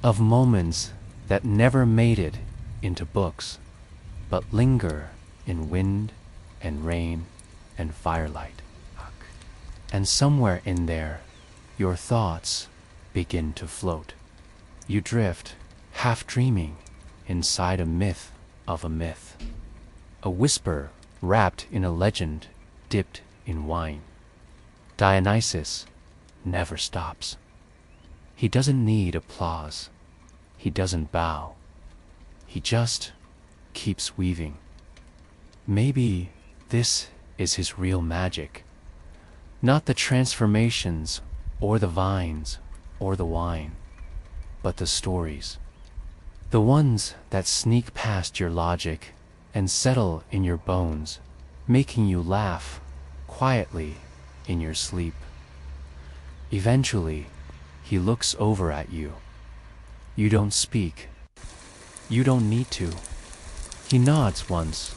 Of moments that never made it into books, but linger in wind and rain and firelight. And somewhere in there, your thoughts begin to float. You drift, half dreaming, inside a myth of a myth. A whisper wrapped in a legend dipped in wine. Dionysus never stops. He doesn't need applause. He doesn't bow. He just keeps weaving. Maybe this is his real magic. Not the transformations or the vines or the wine, but the stories. The ones that sneak past your logic and settle in your bones, making you laugh quietly in your sleep. Eventually, he looks over at you. You don't speak. You don't need to. He nods once,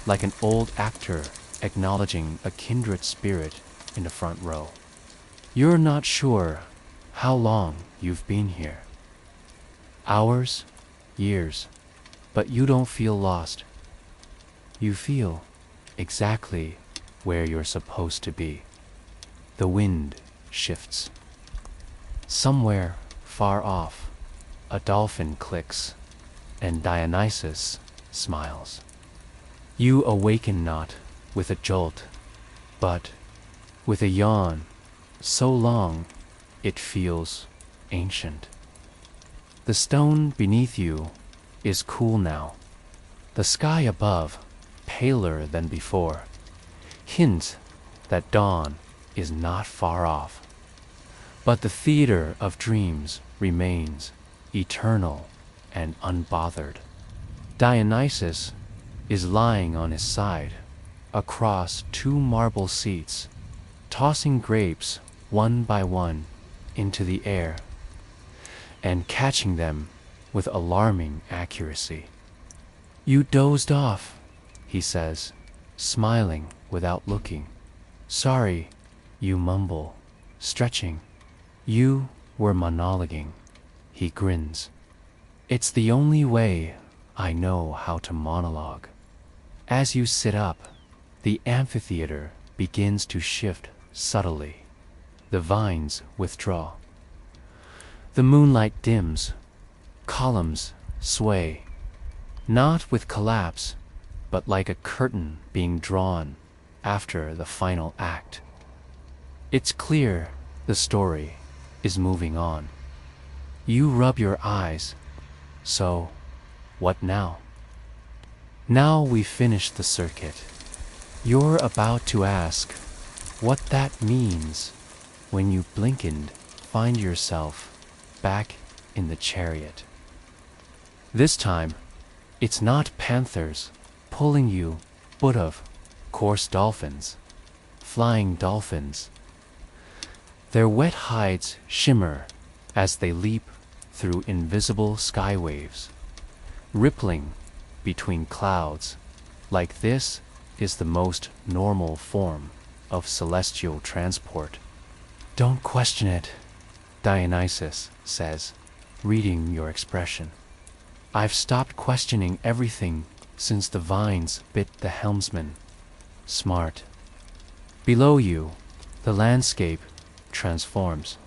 like an old actor acknowledging a kindred spirit in the front row. You're not sure how long you've been here. Hours, years, but you don't feel lost. You feel exactly where you're supposed to be. The wind shifts. Somewhere far off, a dolphin clicks, and Dionysus smiles. You awaken not with a jolt, but with a yawn so long it feels ancient. The stone beneath you is cool now. The sky above, paler than before, hint that dawn is not far off. But the theater of dreams remains eternal and unbothered. Dionysus is lying on his side across two marble seats, tossing grapes one by one into the air and catching them with alarming accuracy. You dozed off, he says, smiling without looking. Sorry, you mumble, stretching. You were monologuing, he grins. It's the only way I know how to monologue. As you sit up, the amphitheater begins to shift subtly. The vines withdraw. The moonlight dims. Columns sway. Not with collapse, but like a curtain being drawn after the final act. It's clear the story is moving on. You rub your eyes. So, what now? Now we've finished the circuit. You're about to ask what that means when you blinkened find yourself back in the chariot. This time, it's not panthers pulling you, but of course dolphins, flying dolphins. Their wet hides shimmer as they leap through invisible sky waves, rippling between clouds, like this is the most normal form of celestial transport. Don't question it, Dionysus says, reading your expression. I've stopped questioning everything since the vines bit the helmsman. Smart. Below you, the landscape transforms.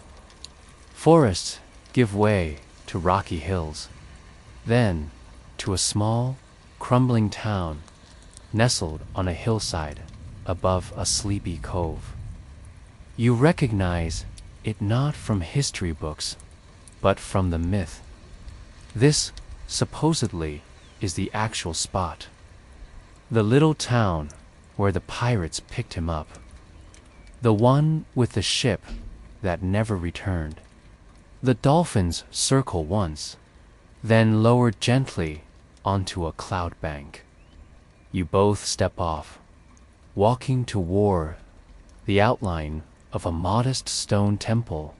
Forests give way to rocky hills, then to a small, crumbling town nestled on a hillside above a sleepy cove. You recognize it not from history books, but from the myth. This, supposedly, is the actual spot. The little town where the pirates picked him up. The one with the ship that never returned. The dolphins circle once, then lower gently onto a cloud bank. You both step off, walking toward the outline of a modest stone temple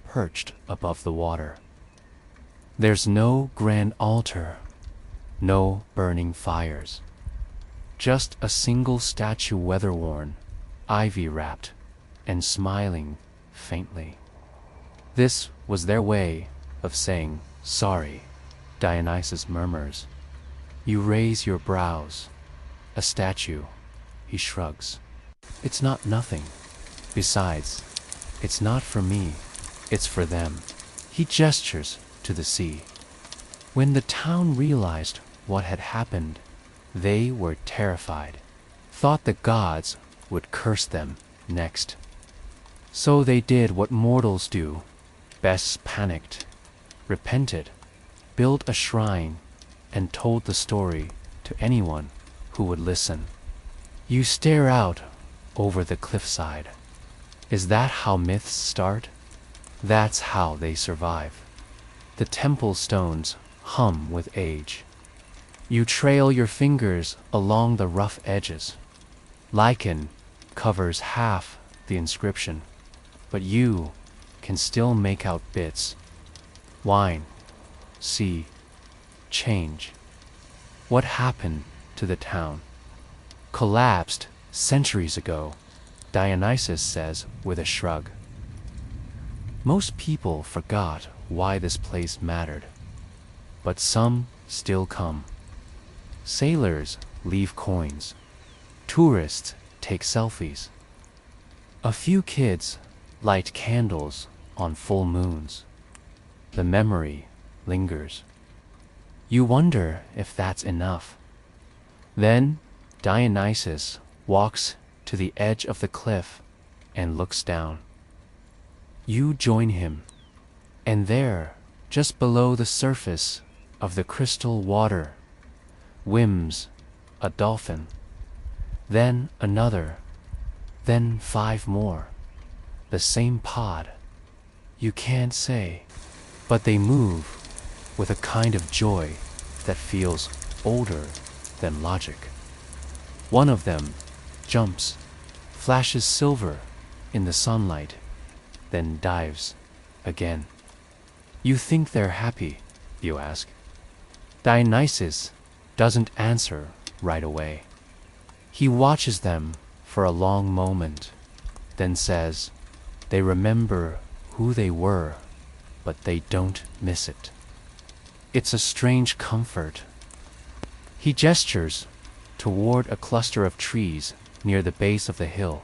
perched above the water. There's no grand altar, no burning fires, just a single statue weather-worn, ivy-wrapped, and smiling faintly. This was their way of saying sorry, Dionysus murmurs. You raise your brows. A statue, he shrugs. It's not nothing. Besides, it's not for me, it's for them. He gestures to the sea. When the town realized what had happened, they were terrified, thought the gods would curse them next. So they did what mortals do, Bess panicked, repented, built a shrine, and told the story to anyone who would listen. You stare out over the cliffside. Is that how myths start? That's how they survive. The temple stones hum with age. You trail your fingers along the rough edges. Lichen covers half the inscription, but you can still make out bits. Wine, sea, change. What happened to the town? Collapsed centuries ago, Dionysus says with a shrug. Most people forgot why this place mattered, but some still come. Sailors leave coins. Tourists take selfies. A few kids light candles on full moons. The memory lingers. You wonder if that's enough. Then Dionysus walks to the edge of the cliff and looks down. You join him, and there, just below the surface of the crystal water, swims a dolphin, then another, then 5 more. The same pod. You can't say, but they move with a kind of joy that feels older than logic. One of them jumps, flashes silver in the sunlight, then dives again. You think they're happy, you ask. Dionysus doesn't answer right away. He watches them for a long moment, then says, they remember who they were, but they don't miss it. It's a strange comfort. He gestures toward a cluster of trees near the base of the hill.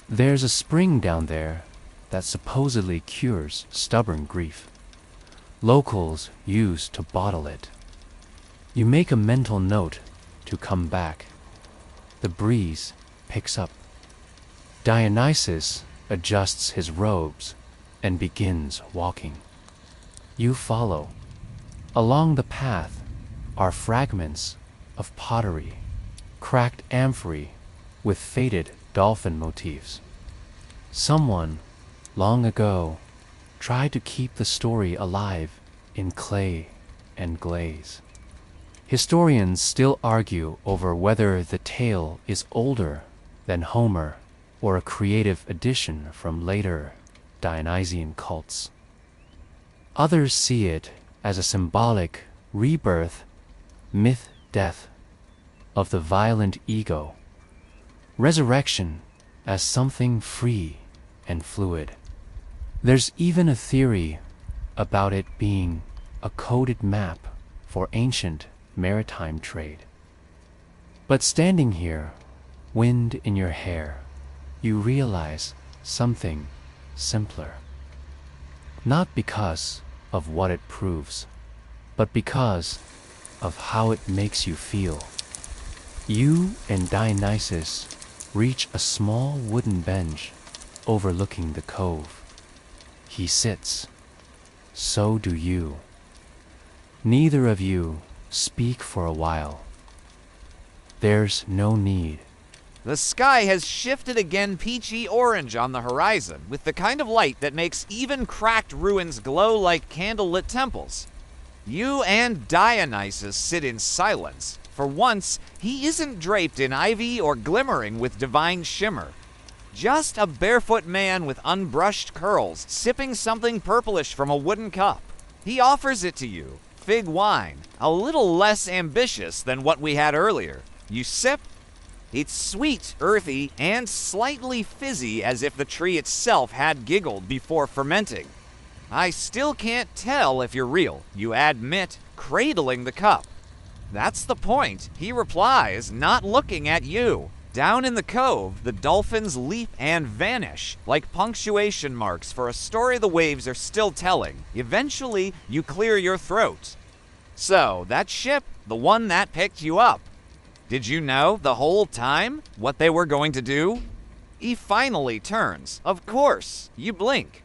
There's a spring down there that supposedly cures stubborn grief. Locals use to bottle it. You make a mental note to come back. The breeze picks up. Dionysus adjusts his robes and begins walking. You follow. Along the path are fragments of pottery, cracked amphory with faded dolphin motifs. Someone, long ago, tried to keep the story alive in clay and glaze. Historians still argue over whether the tale is older than Homer or a creative addition from later Dionysian cults. Others see it as a symbolic rebirth, myth-death of the violent ego, resurrection as something free and fluid. There's even a theory about it being a coded map for ancient maritime trade. But standing here, wind in your hair, you realize something simpler. Not because of what it proves, but because of how it makes you feel. You and Dionysus reach a small wooden bench overlooking the cove. He sits. So do you. Neither of you speak for a while. There's no need. The sky has shifted again peachy orange on the horizon, with the kind of light that makes even cracked ruins glow like candlelit temples. You and Dionysus sit in silence. For once, he isn't draped in ivy or glimmering with divine shimmer. Just a barefoot man with unbrushed curls, sipping something purplish from a wooden cup. He offers it to you, fig wine, a little less ambitious than what we had earlier. You sip. It's sweet, earthy, and slightly fizzy, as if the tree itself had giggled before fermenting. I still can't tell if you're real, you admit, cradling the cup. That's the point, he replies, not looking at you. Down in the cove, the dolphins leap and vanish, like punctuation marks for a story the waves are still telling. Eventually, you clear your throat. So, that ship, the one that picked you up. Did you know the whole time what they were going to do? He finally turns. Of course, you blink.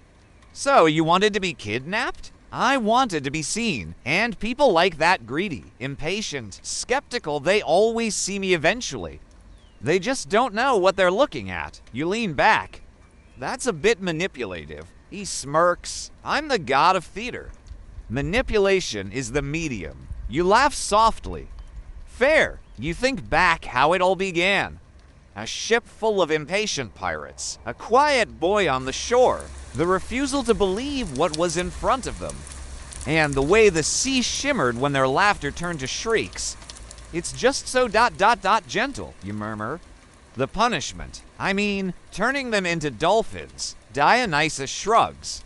So, you wanted to be kidnapped? I wanted to be seen, and people like that greedy, impatient, skeptical, they always see me eventually. They just don't know what they're looking at. You lean back. That's a bit manipulative. He smirks. I'm the god of theater. Manipulation is the medium. You laugh softly. Fair. You think back how it all began. A ship full of impatient pirates, a quiet boy on the shore, the refusal to believe what was in front of them, and the way the sea shimmered when their laughter turned to shrieks. It's just so ... gentle, you murmur. The punishment, turning them into dolphins. Dionysus shrugs.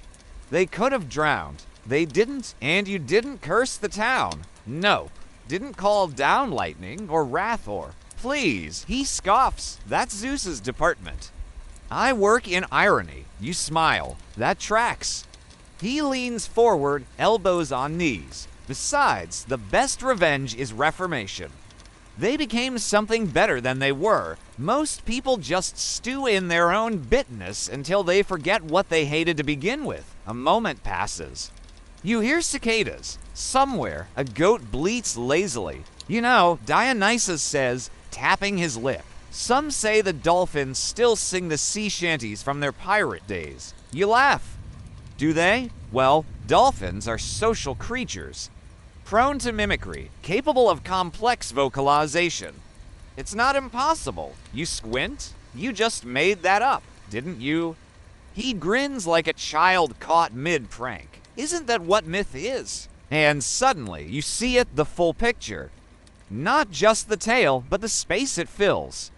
They could have drowned. They didn't, and you didn't curse the town. Nope. Didn't call down lightning or wrath or... Please, he scoffs. That's Zeus's department. I work in irony. You smile. That tracks. He leans forward, elbows on knees. Besides, the best revenge is reformation. They became something better than they were. Most people just stew in their own bitterness until they forget what they hated to begin with. A moment passes. You hear cicadas. Somewhere, a goat bleats lazily. You know, Dionysus says, tapping his lip. Some say the dolphins still sing the sea shanties from their pirate days. You laugh. Do they? Well, dolphins are social creatures, prone to mimicry, capable of complex vocalization. It's not impossible. You squint? You just made that up, didn't you? He grins like a child caught mid-prank. Isn't that what myth is? And suddenly, you see it, the full picture. Not just the tale, but the space it fills.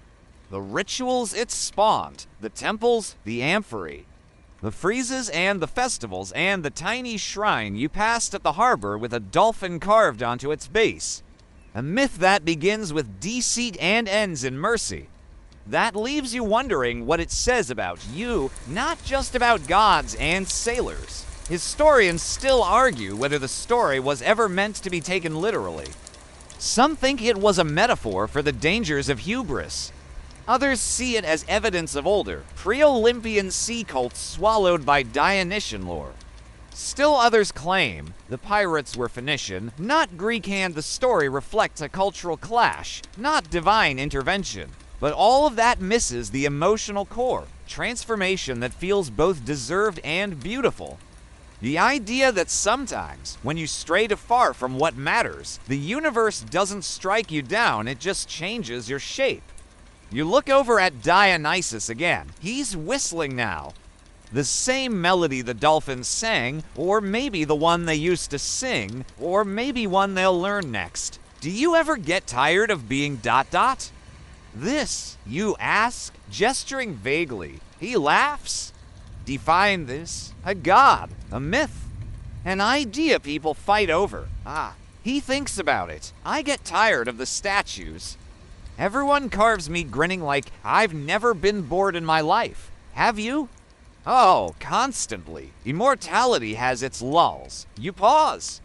The rituals it spawned, the temples, the amphory, the friezes and the festivals, and the tiny shrine you passed at the harbor with a dolphin carved onto its base. A myth that begins with deceit and ends in mercy. That leaves you wondering what it says about you, not just about gods and sailors. Historians still argue whether the story was ever meant to be taken literally. Some think it was a metaphor for the dangers of hubris. Others see it as evidence of older, pre-Olympian sea cults swallowed by Dionysian lore. Still others claim the pirates were Phoenician, not Greek, and the story reflects a cultural clash, not divine intervention. But all of that misses the emotional core, transformation that feels both deserved and beautiful. The idea that sometimes, when you stray too far from what matters, the universe doesn't strike you down, it just changes your shape. You look over at Dionysus again. He's whistling now. The same melody the dolphins sang, or maybe the one they used to sing, or maybe one they'll learn next. Do you ever get tired of being ... This, you ask, gesturing vaguely. He laughs. Define this. A god, a myth, an idea people fight over. He thinks about it. I get tired of the statues. Everyone carves me grinning like I've never been bored in my life. Have you? Oh, constantly. Immortality has its lulls. You pause.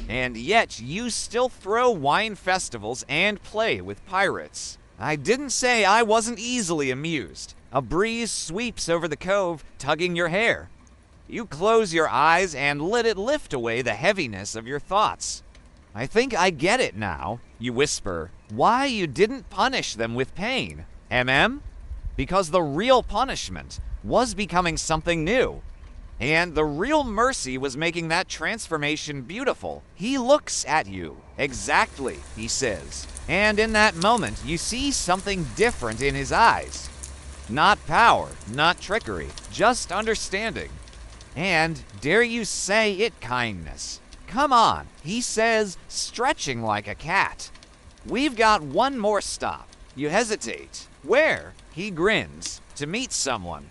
And yet you still throw wine festivals and play with pirates. I didn't say I wasn't easily amused. A breeze sweeps over the cove, tugging your hair. You close your eyes and let it lift away the heaviness of your thoughts. I think I get it now, you whisper. Why you didn't punish them with pain. Because the real punishment was becoming something new. And the real mercy was making that transformation beautiful. He looks at you. Exactly, he says. And in that moment, you see something different in his eyes. Not power, not trickery, just understanding. And, dare you say it, kindness. Come on, he says, stretching like a cat. We've got one more stop. You hesitate. Where? He grins. To meet someone.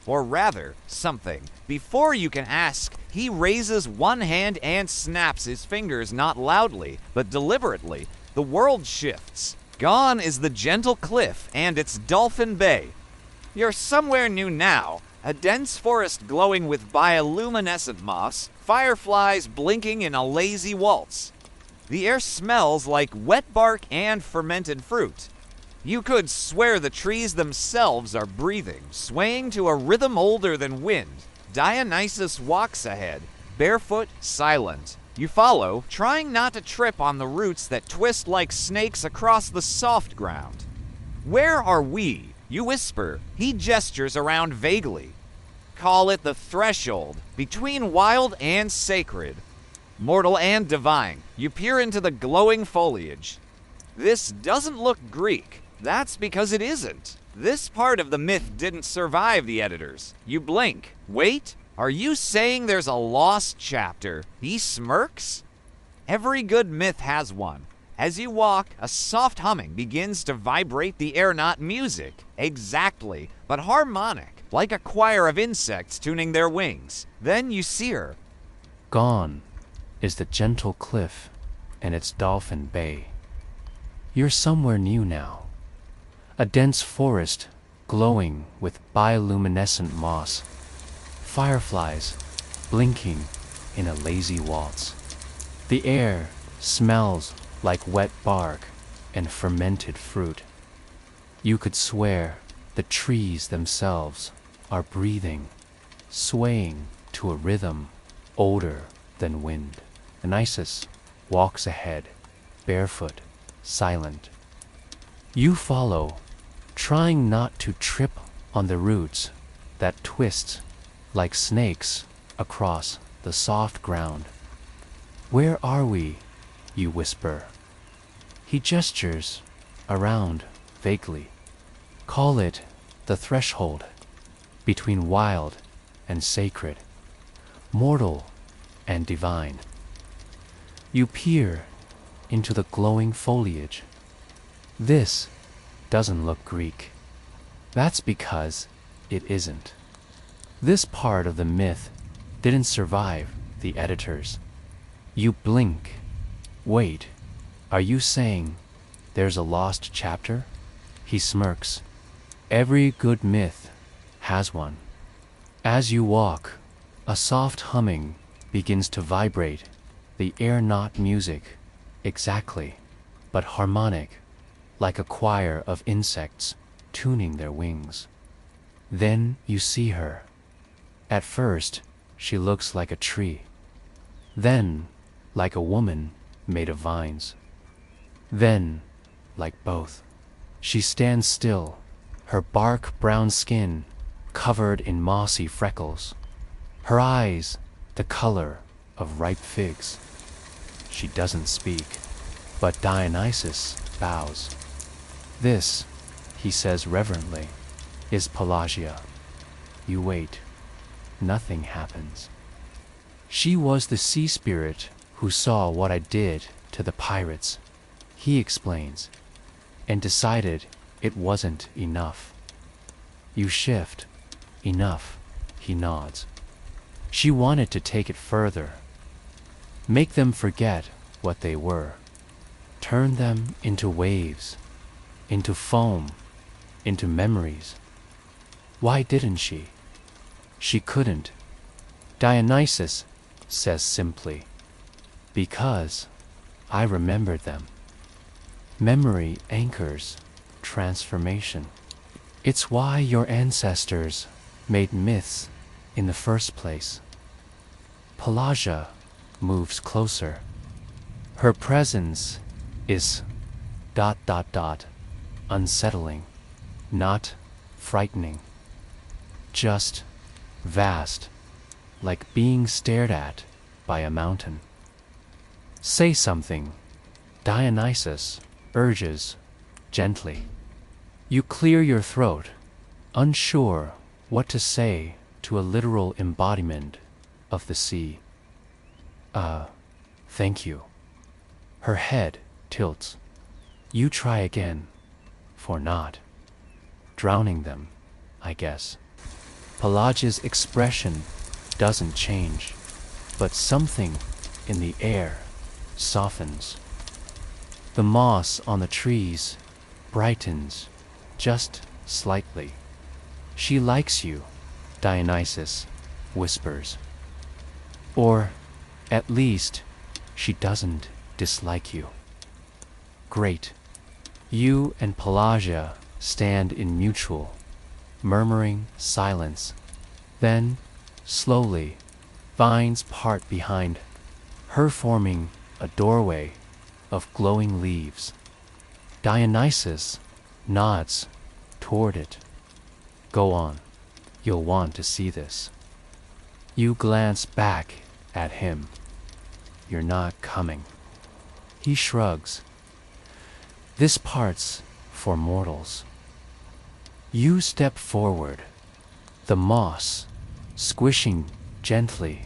Or rather, something. Before you can ask, he raises one hand and snaps his fingers not loudly, but deliberately. The world shifts. Gone is the gentle cliff and its dolphin bay. You're somewhere new now, a dense forest glowing with bioluminescent moss, fireflies blinking in a lazy waltz. The air smells like wet bark and fermented fruit. You could swear the trees themselves are breathing, swaying to a rhythm older than wind. Dionysus walks ahead, barefoot, silent. You follow, trying not to trip on the roots that twist like snakes across the soft ground. Where are we? You whisper. He gestures around vaguely. Call it the threshold, between wild and sacred. Mortal and divine, you peer into the glowing foliage. This doesn't look Greek. That's because it isn't. This part of the myth didn't survive the editors. You blink. Wait, are you saying there's a lost chapter? He smirks. Every good myth has one. As you walk, a soft humming begins to vibrate the aeronaut music. Exactly, but harmonic, like a choir of insects tuning their wings. Then you see her. Gone is the gentle cliff and its dolphin bay. You're somewhere new now. A dense forest glowing with bioluminescent moss. Fireflies blinking in a lazy waltz. The air smells like wet bark and fermented fruit. You could swear the trees themselves are breathing, swaying to a rhythm older than wind. Dionysus walks ahead, barefoot, silent. You follow, trying not to trip on the roots that twist like snakes across the soft ground. Where are we? You whisper. He gestures around vaguely. Call it the threshold, between wild and sacred, mortal and divine. You peer into the glowing foliage. This doesn't look Greek. That's because it isn't. This part of the myth didn't survive the editors. You blink. Wait, are you saying there's a lost chapter? He smirks. Every good myth has one. As you walk, a soft humming begins to vibrate, the aeronaut music, exactly, but harmonic, like a choir of insects tuning their wings. Then you see her. At first, she looks like a tree. Then, like a woman made of vines. Then, like both. She stands still, her bark brown skin covered in mossy freckles, her eyes the color of ripe figs. She doesn't speak, but Dionysus bows. This, he says reverently, is Pelagia. You wait. Nothing happens. She was the sea spirit who saw what I did to the pirates, he explains, and decided it wasn't enough. You shift. Enough, he nods. She wanted to take it further. Make them forget what they were. Turn them into waves, into foam, into memories. Why didn't she? She couldn't. Dionysus says simply, because I remembered them. Memory anchors transformation. It's why your ancestors made myths in the first place. Pelagia moves closer. Her presence is ... unsettling, not frightening, just vast, like being stared at by a mountain. Say something, Dionysus urges gently. You clear your throat, unsure what to say to a literal embodiment of the sea. Thank you. Her head tilts. You try again, for not drowning them, I guess. Pelagia's expression doesn't change, but something in the air softens. The moss on the trees brightens just slightly. She likes you, Dionysus whispers. Or, at least, she doesn't dislike you. Great. You and Pelagia stand in mutual, murmuring silence. Then Slowly, vines part behind her, forming a doorway of glowing leaves. Dionysus nods toward it. Go on, you'll want to see this. You glance back at him. You're not coming. He shrugs. This part's for mortals. You step forward, the moss squishing gently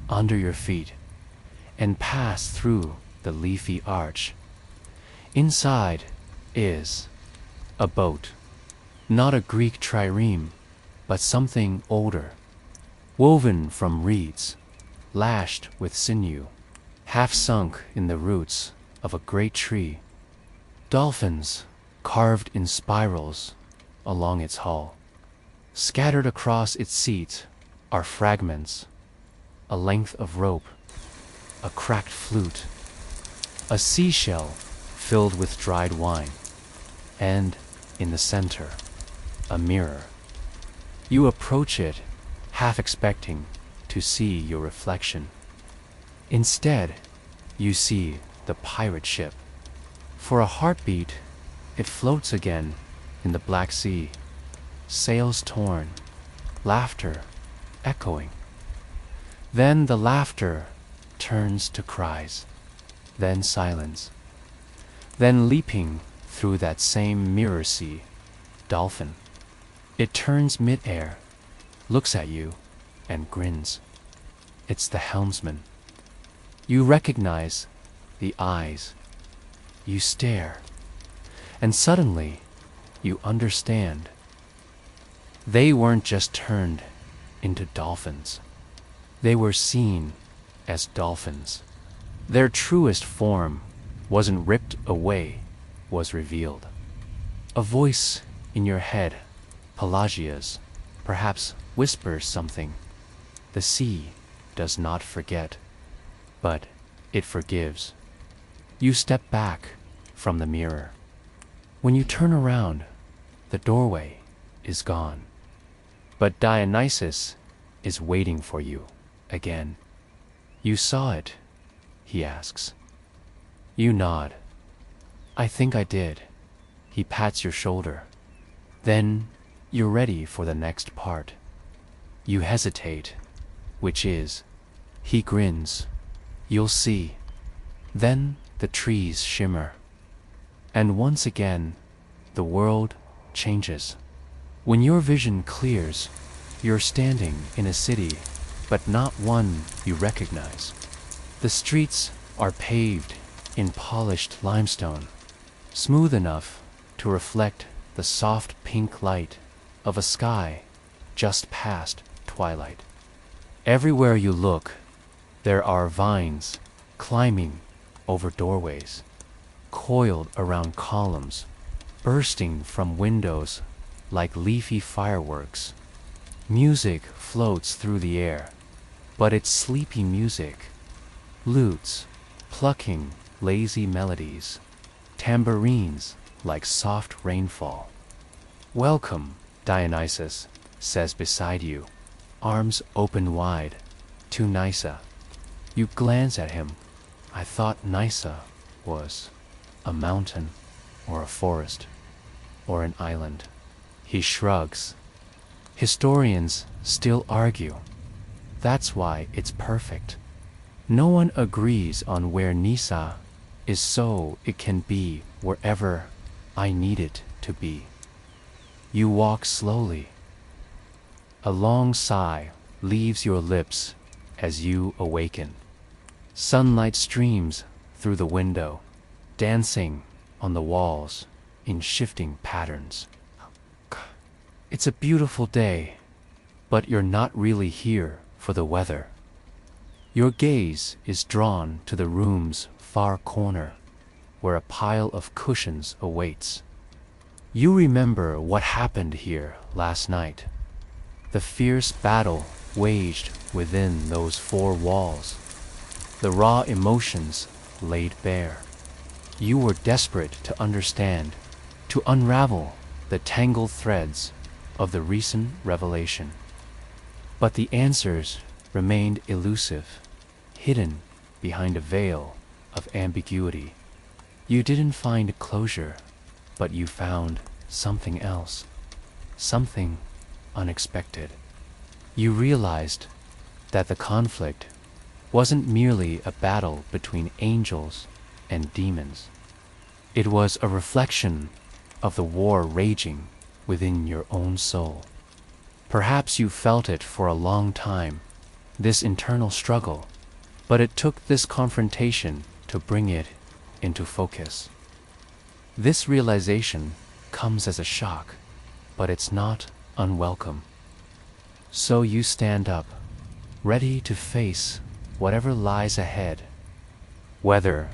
under your feet, and pass through the leafy arch. Inside is a boat, not a Greek trireme, but something older, woven from reeds, lashed with sinew, half sunk in the roots of a great tree. Dolphins carved in spirals along its hull. Scattered across its seat are fragments, a length of rope, a cracked flute, a seashell filled with dried wine, and in the center, a mirror. You approach it, half expecting to see your reflection. Instead, you see the pirate ship. For a heartbeat, it floats again in the Black Sea, sails torn, laughter echoing. Then the laughter turns to cries, then silence. Then leaping through that same mirror sea, dolphin. It turns mid-air, looks at you, and grins. It's the helmsman. You recognize the eyes. You stare, and suddenly you understand. They weren't just turned into dolphins. They were seen as dolphins. Their truest form wasn't ripped away, was revealed. A voice in your head, Pelagia's, perhaps whispers something. The sea does not forget, but it forgives. You step back from the mirror. When you turn around, the doorway is gone. But Dionysus is waiting for you again. You saw it, he asks. You nod. I think I did. He pats your shoulder. Then you're ready for the next part. You hesitate, which is, he grins. You'll see. Then the trees shimmer. And once again, the world changes. When your vision clears, you're standing in a city, but not one you recognize. The streets are paved in polished limestone, smooth enough to reflect the soft pink light of a sky just past twilight. Everywhere you look, there are vines climbing over doorways, coiled around columns, bursting from windows like leafy fireworks. Music floats through the air, but it's sleepy music. Lutes plucking lazy melodies, tambourines like soft rainfall. Welcome, Dionysus says beside you, arms open wide, to Nysa. You glance at him. I thought Nysa was a mountain or a forest or an island. He shrugs. Historians still argue. That's why it's perfect. No one agrees on where Nysa is, so it can be wherever I need it to be. You walk slowly. A long sigh leaves your lips as you awaken. Sunlight streams through the window, dancing on the walls in shifting patterns. It's a beautiful day, but you're not really here for the weather. Your gaze is drawn to the room's far corner, where a pile of cushions awaits. You remember what happened here last night. The fierce battle waged within those four walls. The raw emotions laid bare. You were desperate to understand, to unravel the tangled threads of the recent revelation. But the answers remained elusive, hidden behind a veil of ambiguity. You didn't find closure, but you found something else, something unexpected. You realized that the conflict wasn't merely a battle between angels and demons. It was a reflection of the war raging within your own soul. Perhaps you felt it for a long time, this internal struggle, but it took this confrontation to bring it into focus. This realization comes as a shock, but it's not unwelcome. So you stand up, ready to face whatever lies ahead, whether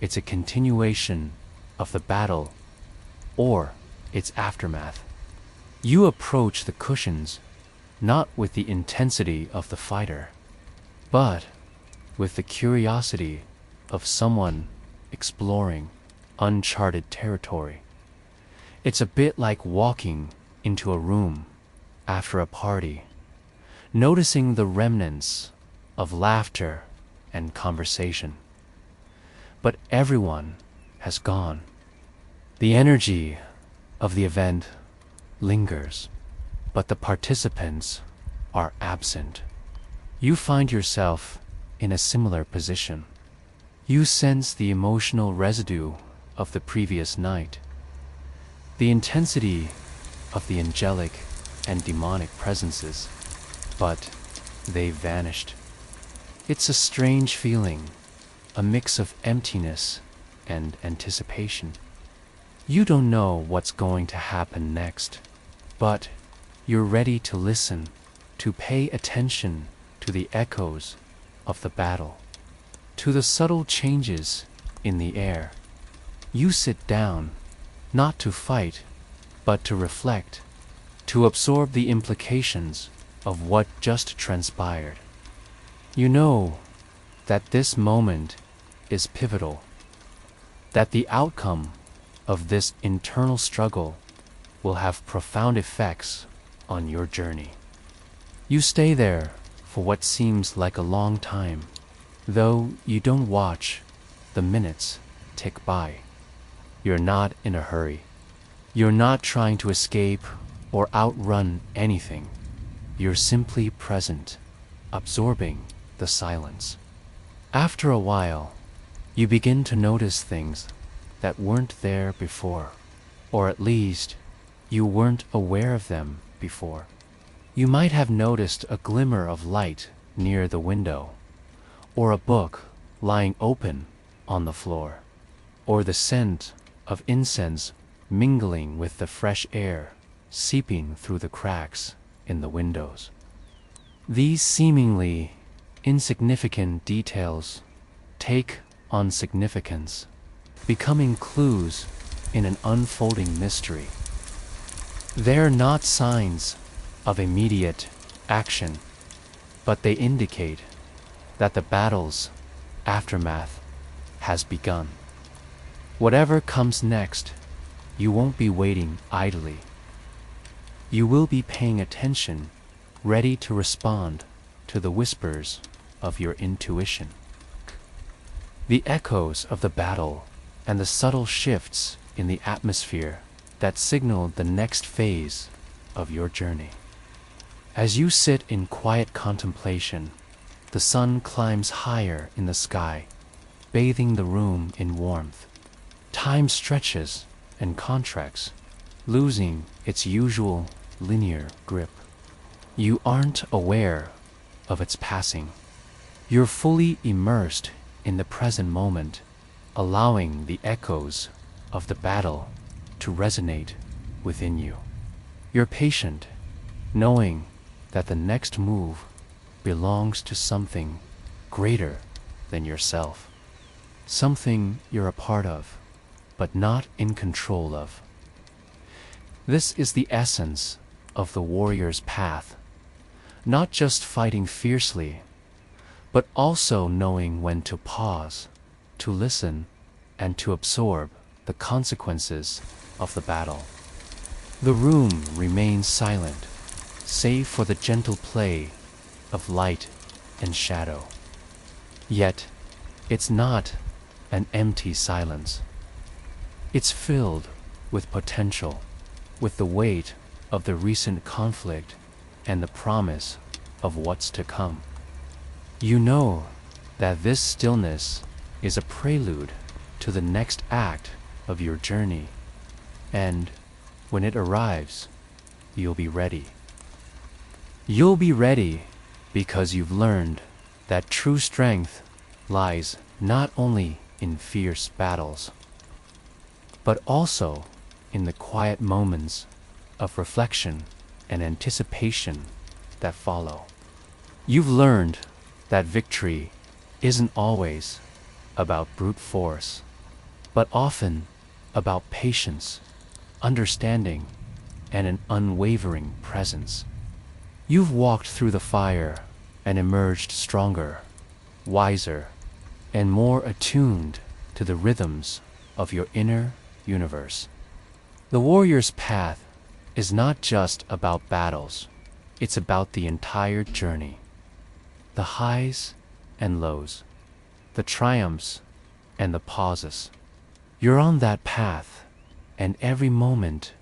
it's a continuation of the battle or its aftermath. You approach the cushions not with the intensity of the fighter, but with the curiosity of someone exploring uncharted territory. It's a bit like walking into a room after a party, noticing the remnants of laughter and conversation. But everyone has gone. The energy of the event lingers, but the participants are absent. You find yourself in a similar position. You sense the emotional residue of the previous night, the intensity of the angelic and demonic presences, but they vanished. It's a strange feeling, a mix of emptiness and anticipation. You don't know what's going to happen next, but you're ready to listen, to pay attention to the echoes of the battle, to the subtle changes in the air. You sit down, not to fight, but to reflect, to absorb the implications of what just transpired. You know that this moment is pivotal, that the outcome of this internal struggle will have profound effects on your journey. You stay there for what seems like a long time, though you don't watch the minutes tick by. You're not in a hurry. You're not trying to escape or outrun anything. You're simply present, absorbing the silence. After a while, you begin to notice things that weren't there before, or at least you weren't aware of them before. You might have noticed a glimmer of light near the window, or a book lying open on the floor, or the scent of incense mingling with the fresh air seeping through the cracks in the windows. These seemingly insignificant details take on significance, becoming clues in an unfolding mystery. They're not signs of immediate action, but they indicate that the battle's aftermath has begun. Whatever comes next, you won't be waiting idly. You will be paying attention, ready to respond to the whispers of your intuition. The echoes of the battle and the subtle shifts in the atmosphere that signal the next phase of your journey. As you sit in quiet contemplation, the sun climbs higher in the sky, bathing the room in warmth. Time stretches and contracts, losing its usual linear grip. You aren't aware of its passing. You're fully immersed in the present moment, allowing the echoes of the battle to resonate within you. You're patient, knowing that the next move belongs to something greater than yourself, something you're a part of, but not in control of. This is the essence of the warrior's path, not just fighting fiercely, but also knowing when to pause, to listen, and to absorb the consequences of the battle. The room remains silent, save for the gentle play of light and shadow. Yet, it's not an empty silence. It's filled with potential, with the weight of the recent conflict and the promise of what's to come. You know that this stillness is a prelude to the next act of your journey, and when it arrives, you'll be ready. You'll be ready because you've learned that true strength lies not only in fierce battles, but also in the quiet moments of reflection and anticipation that follow. You've learned that victory isn't always about brute force, but often about patience, understanding, and an unwavering presence. You've walked through the fire and emerged stronger, wiser, and more attuned to the rhythms of your inner universe. The warrior's path is not just about battles, it's about the entire journey. The highs and lows, the triumphs and the pauses. You're on that path, and every moment,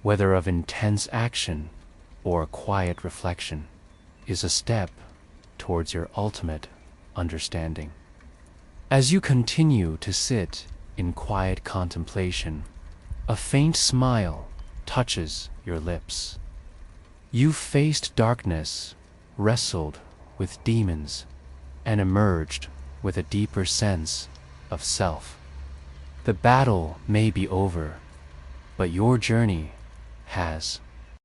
whether of intense action or quiet reflection, is a step towards your ultimate understanding. As you continue to sit in quiet contemplation, a faint smile touches your lips. You've faced darkness, wrestled with demons, and emerged with a deeper sense of self. The battle may be over, but your journey has